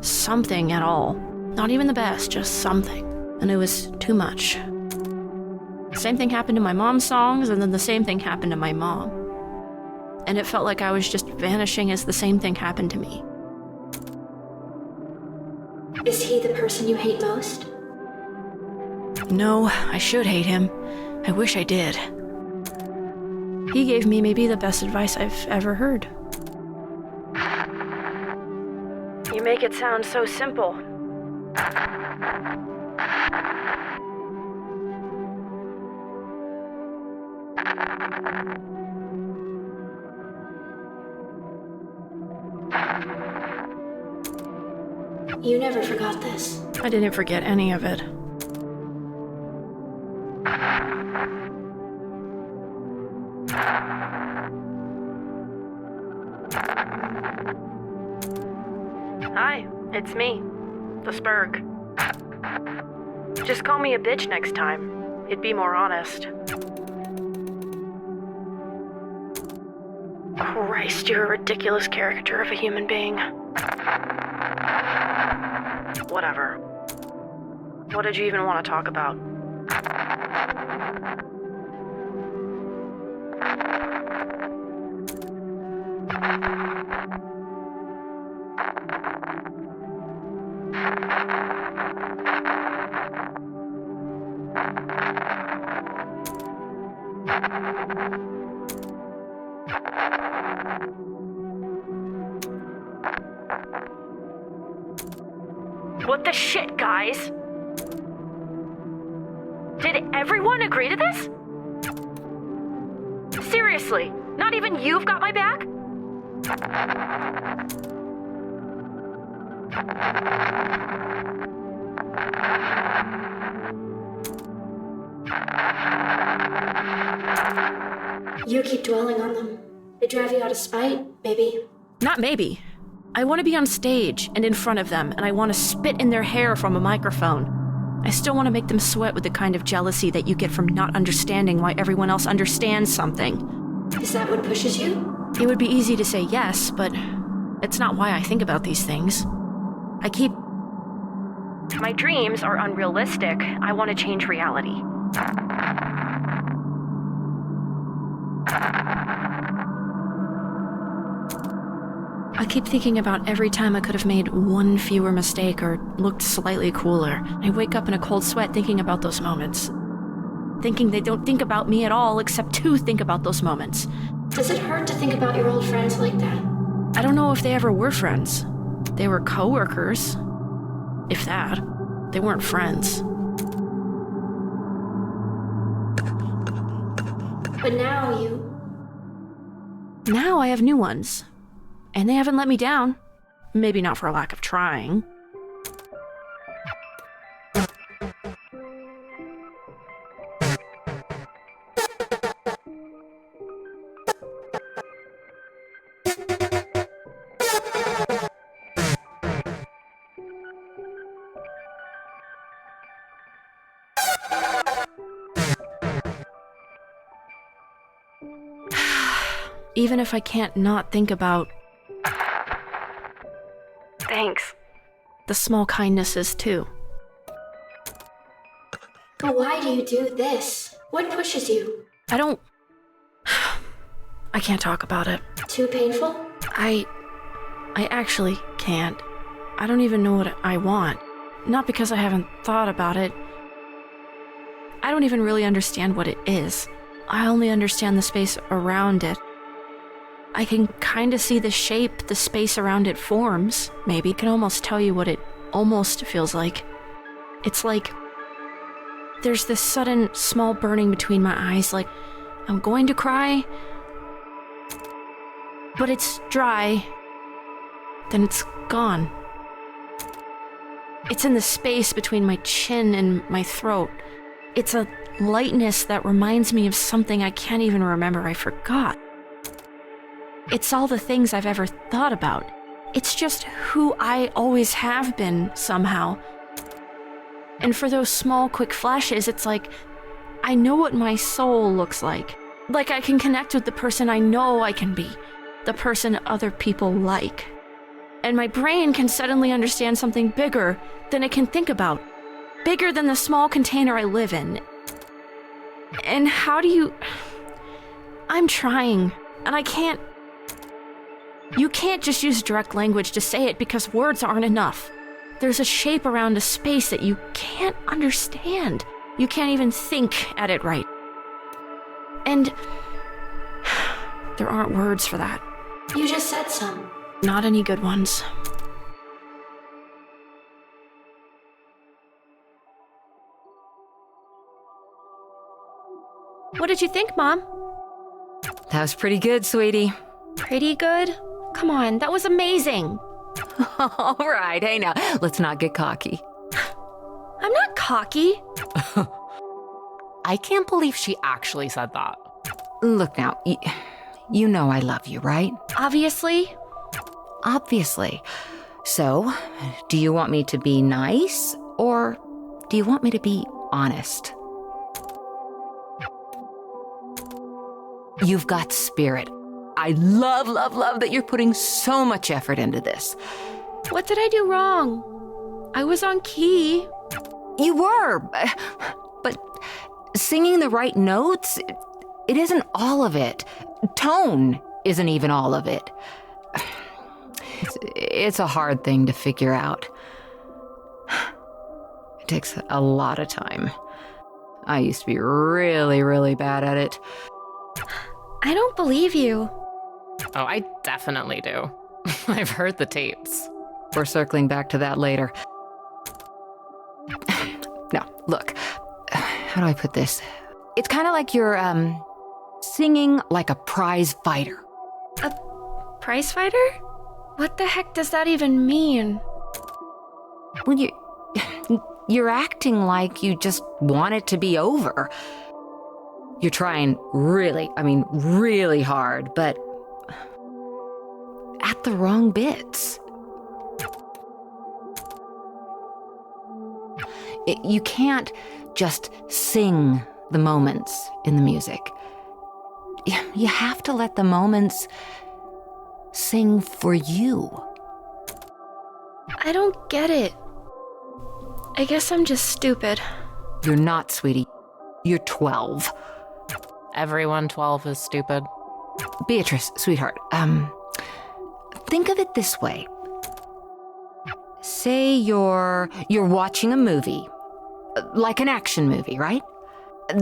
something at all. Not even the best, just something. And it was too much. Same thing happened to my mom's songs, and then the same thing happened to my mom. And it felt like I was just vanishing as the same thing happened to me. Is he the person you hate most? No, I should hate him. I wish I did. He gave me maybe the best advice I've ever heard. You make it sound so simple. You never forgot this. I didn't forget any of it. Hi, it's me, the Spurg. Just call me a bitch next time. It'd be more honest. Christ, you're a ridiculous caricature of a human being. Whatever. What did you even want to talk about? What the shit, guys? Did everyone agree to this? Seriously, not even you've got my back? You keep dwelling on them. They drive you out of spite, maybe. Not maybe. I want to be on stage and in front of them, and I want to spit in their hair from a microphone. I still want to make them sweat with the kind of jealousy that you get from not understanding why everyone else understands something. Is that what pushes you? It would be easy to say yes, but it's not why I think about these things. My dreams are unrealistic. I want to change reality. I keep thinking about every time I could have made one fewer mistake or looked slightly cooler. I wake up in a cold sweat thinking about those moments. Thinking they don't think about me at all except to think about those moments. Does it hurt to think about your old friends like that? I don't know if they ever were friends. They were coworkers. If that. They weren't friends. But now Now I have new ones. And they haven't let me down. Maybe not for a lack of trying. Even if I can't not think about... Thanks. The small kindnesses, too. But why do you do this? What pushes you? I can't talk about it. Too painful? I actually can't. I don't even know what I want. Not because I haven't thought about it. I don't even really understand what it is. I only understand the space around it. I can kind of see the shape the space around it forms, maybe. I can almost tell you what it almost feels like. It's like there's this sudden small burning between my eyes, like I'm going to cry, but it's dry, then it's gone. It's in the space between my chin and my throat. It's a lightness that reminds me of something I can't even remember. I forgot. It's all the things I've ever thought about. It's just who I always have been, somehow. And for those small, quick flashes, it's like I know what my soul looks like. Like I can connect with the person I know I can be, the person other people like. And my brain can suddenly understand something bigger than it can think about. Bigger than the small container I live in. And how do you... I'm trying, and I can't... You can't just use direct language to say it because words aren't enough. There's a shape around a space that you can't understand. You can't even think at it right. And there aren't words for that. You just said some. Not any good ones. What did you think, Mom? That was pretty good, sweetie. Pretty good? Come on, that was amazing. All right, hey now, let's not get cocky. I'm not cocky. I can't believe she actually said that. Look now, you know I love you, right? Obviously. Obviously. So, do you want me to be nice, or do you want me to be honest? You've got spirit. I love that you're putting so much effort into this. What did I do wrong? I was on key. You were, but singing the right notes, it isn't all of it. Tone isn't even all of it. It's a hard thing to figure out. It takes a lot of time. I used to be really, really bad at it. I don't believe you. Oh, I definitely do. I've heard the tapes. We're circling back to that later. Now, look. How do I put this? It's kind of like you're, singing like a prize fighter. A prize fighter? What the heck does that even mean? Well, you're acting like you just want it to be over. You're trying really hard, but at the wrong bits. You can't just sing the moments in the music. You have to let the moments sing for you. I don't get it. I guess I'm just stupid. You're not, sweetie. You're 12. Everyone 12 is stupid. Beatrice, sweetheart, think of it this way. Say you're watching a movie, like an action movie, right?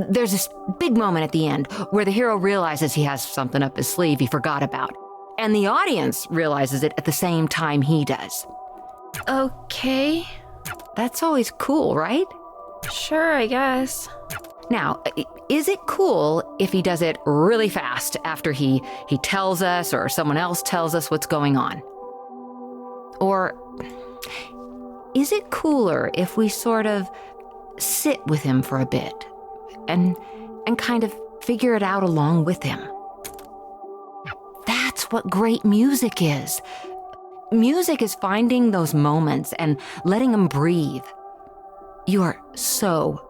There's this big moment at the end where the hero realizes he has something up his sleeve he forgot about, and the audience realizes it at the same time he does. Okay. That's always cool, right? Sure, I guess. Now, is it cool if he does it really fast after he tells us or someone else tells us what's going on? Or is it cooler if we sort of sit with him for a bit and kind of figure it out along with him? That's what great music is. Music is finding those moments and letting them breathe. You are so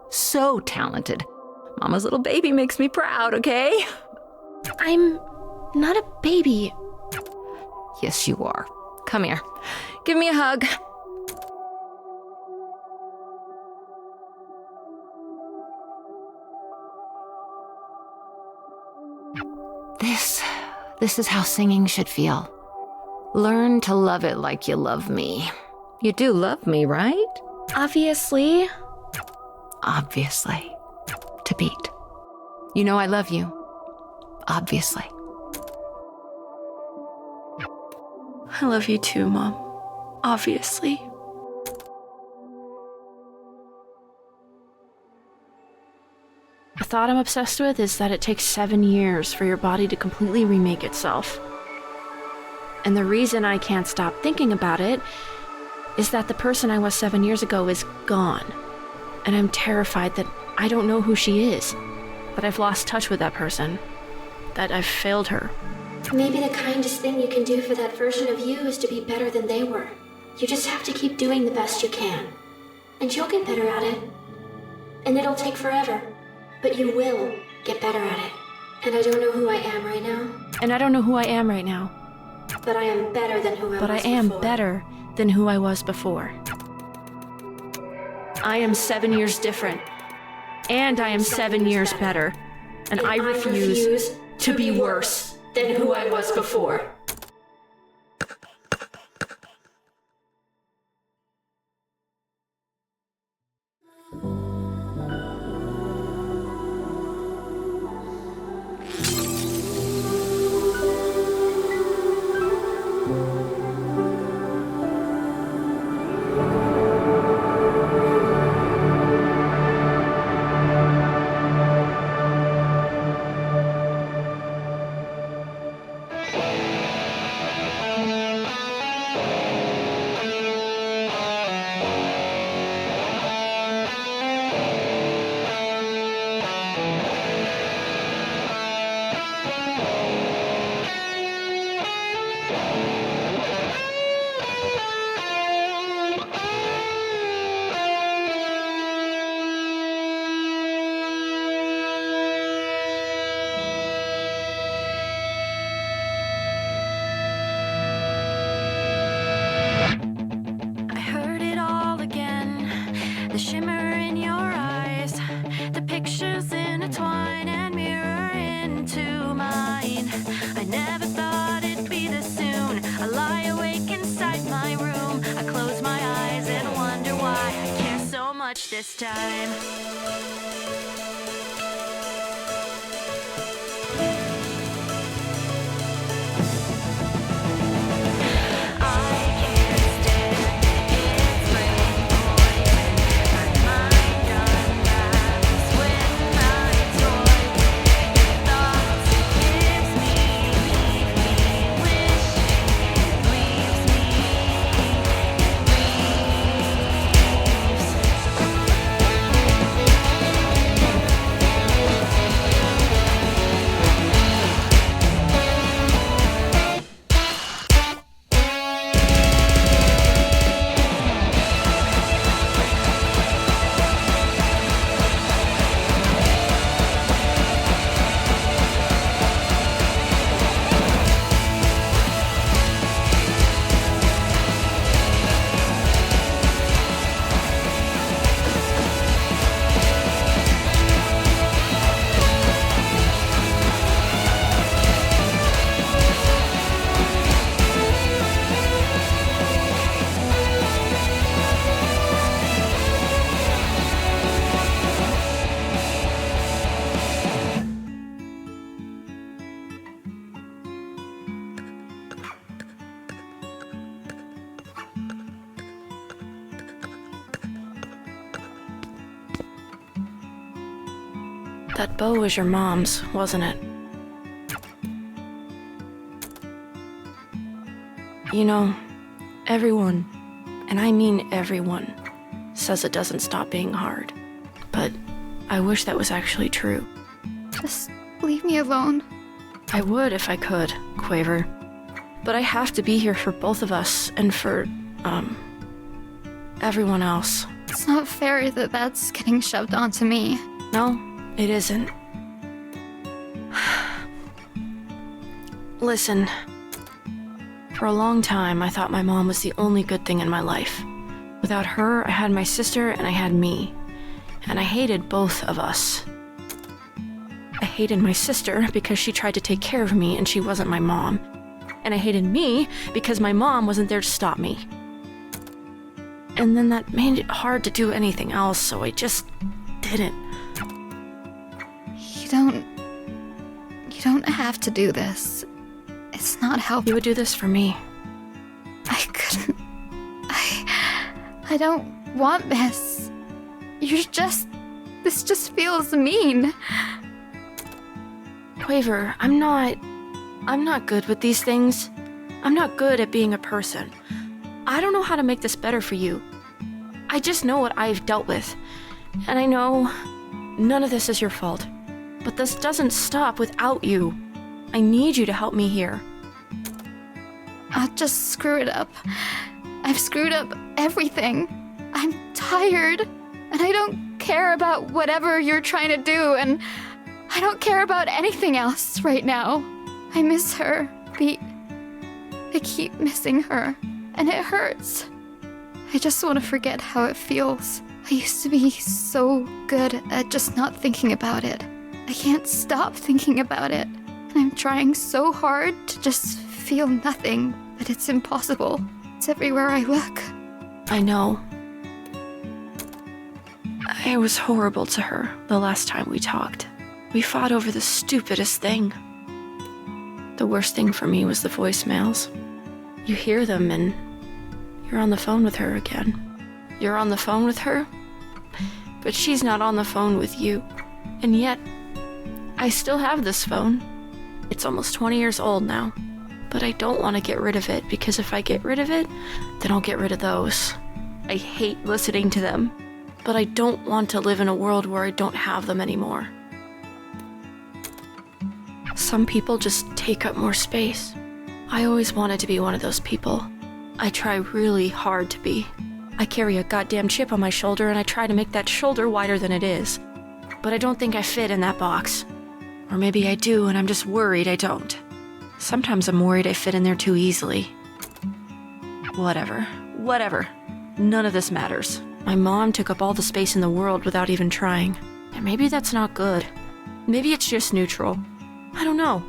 talented. Mama's little baby makes me proud, okay? I'm not a baby. Yes, you are. Come here. Give me a hug. This is how singing should feel. Learn to love it like you love me. You do love me, right? Obviously. Obviously. To beat. You know I love you. Obviously. I love you too, Mom. Obviously. The thought I'm obsessed with is that it takes 7 years for your body to completely remake itself. And the reason I can't stop thinking about it is that the person I was 7 years ago is gone. And I'm terrified that I don't know who she is, that I've lost touch with that person, that I've failed her. Maybe the kindest thing you can do for that version of you is to be better than they were. You just have to keep doing the best you can. And you'll get better at it. And it'll take forever. But you will get better at it. And I don't know who I am right now. And I don't know who I am right now. But I am better than who I was before. But I am better than who I was before. I am 7 years different. And I am 7 years better. And I refuse to be worse than who I was before. The shimmer in your eyes, the pictures intertwine and mirror into mine. I never thought it'd be this soon. I lie awake inside my room. I close my eyes and wonder why I care so much this time. That bow was your mom's, wasn't it? You know, everyone, and I mean everyone, says it doesn't stop being hard. But I wish that was actually true. Just leave me alone. I would if I could, Quaver. But I have to be here for both of us and for, everyone else. It's not fair that that's getting shoved onto me. No, it isn't. Listen, for a long time, I thought my mom was the only good thing in my life. Without her, I had my sister and I had me. And I hated both of us. I hated my sister because she tried to take care of me and she wasn't my mom. And I hated me because my mom wasn't there to stop me. And then that made it hard to do anything else, so I just didn't. You don't have to do this. It's not helpful. You would do this for me. I couldn't. I don't want this. This just feels mean. Quaver, I'm not good with these things. I'm not good at being a person. I don't know how to make this better for you. I just know what I've dealt with. And I know none of this is your fault. But this doesn't stop without you. I need you to help me here. I'll just screw it up. I've screwed up everything. I'm tired, and I don't care about whatever you're trying to do, and I don't care about anything else right now. I miss her, Pete. I keep missing her, and it hurts. I just want to forget how it feels. I used to be so good at just not thinking about it. I can't stop thinking about it, and I'm trying so hard to just feel nothing, but it's impossible. It's everywhere I look. I know. I was horrible to her the last time we talked. We fought over the stupidest thing. The worst thing for me was the voicemails. You hear them and you're on the phone with her again. You're on the phone with her, but she's not on the phone with you. And yet, I still have this phone. It's almost 20 years old now. But I don't want to get rid of it, because if I get rid of it, then I'll get rid of those. I hate listening to them, but I don't want to live in a world where I don't have them anymore. Some people just take up more space. I always wanted to be one of those people. I try really hard to be. I carry a goddamn chip on my shoulder and I try to make that shoulder wider than it is. But I don't think I fit in that box. Or maybe I do and I'm just worried I don't. Sometimes I'm worried I fit in there too easily. Whatever. None of this matters. My mom took up all the space in the world without even trying. And maybe that's not good. Maybe it's just neutral. I don't know.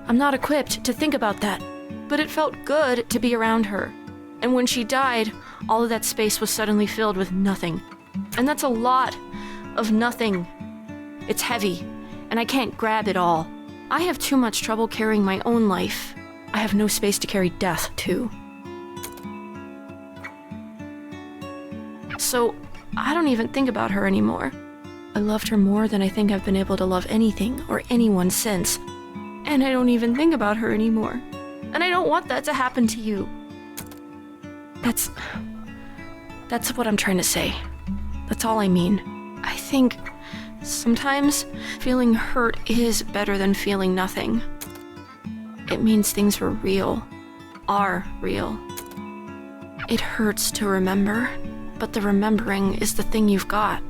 I'm not equipped to think about that. But it felt good to be around her. And when she died, all of that space was suddenly filled with nothing. And that's a lot of nothing. It's heavy, and I can't grab it all. I have too much trouble carrying my own life. I have no space to carry death, too. So, I don't even think about her anymore. I loved her more than I think I've been able to love anything or anyone since. And I don't even think about her anymore. And I don't want that to happen to you. That's what I'm trying to say. That's all I mean. I think sometimes feeling hurt is better than feeling nothing. It means things were real, are real. It hurts to remember, but the remembering is the thing you've got.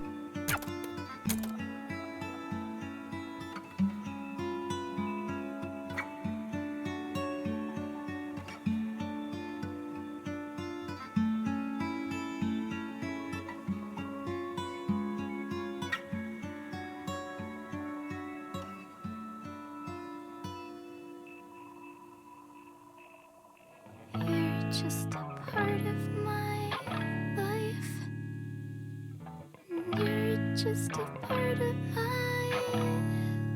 You're just a part of my life. You're just a part of my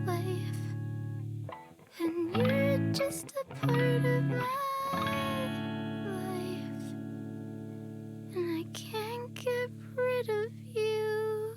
life. And you're just a part of my life. And I can't get rid of you.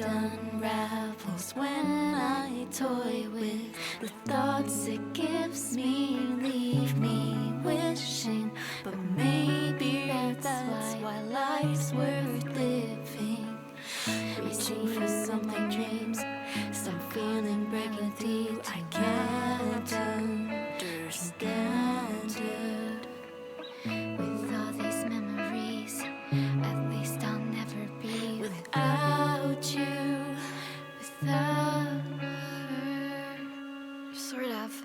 unravels when I toy with the thoughts it gives me, leave me wishing, but maybe that's why life's worth living. Reaching for something dreams, some feeling breaking through. I can't understand it. With all these memories, at least I'll never be without you, without her. Sort of.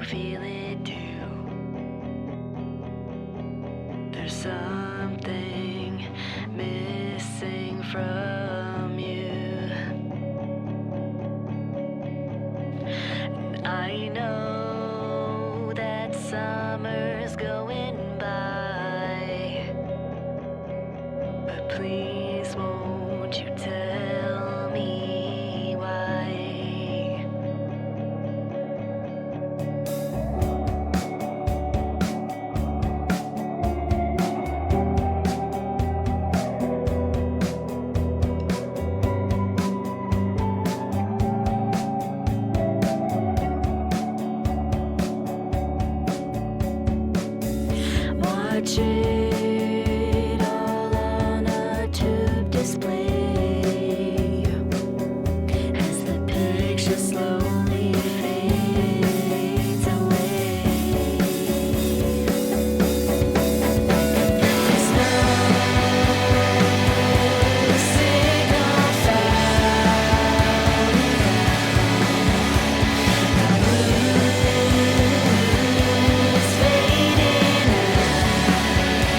feel it too. There's something missing from you. And I know that summer's going by, but please won't you tell me why? Watch it all on a tube display as the picture slowly fades away. There's no signal found. The moon is fading out.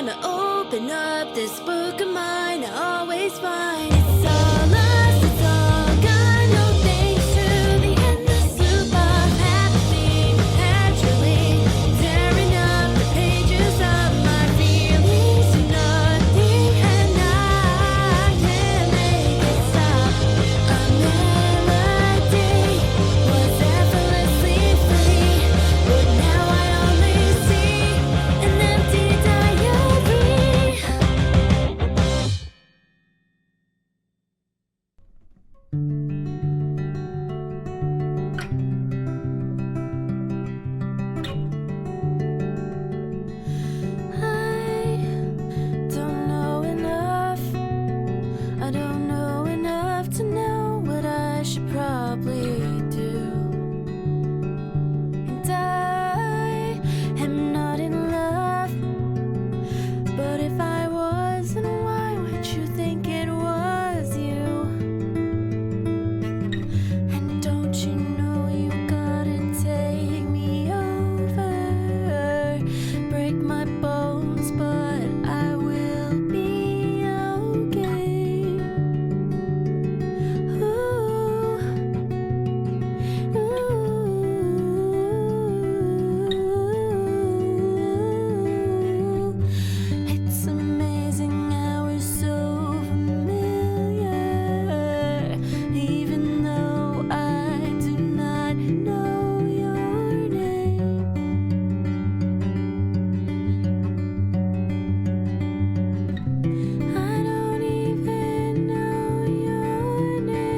time I open up this book of mine, I always find it's all lost, it's all gone. No thanks to the endless loop of happening, naturally tearing up the pages of my feelings to nothing, and I can't make it stop. A melody was effortlessly free, but now I only see an empty diary. I don't know enough to know what I should probably do. And I am not in love, but if I was, then why would you think it was you? And don't you know you gotta take me over, break my bones, but I will be okay. It's amazing how we're so familiar, even though I do not know your name. I don't even know your name.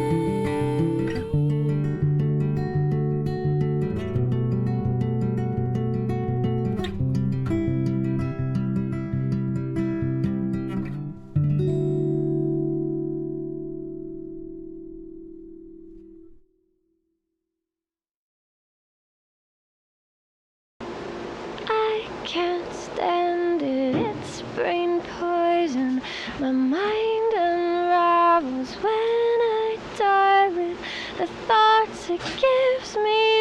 I can't stand it, it's brain poison. My mind unravels when I die with the thoughts it gives me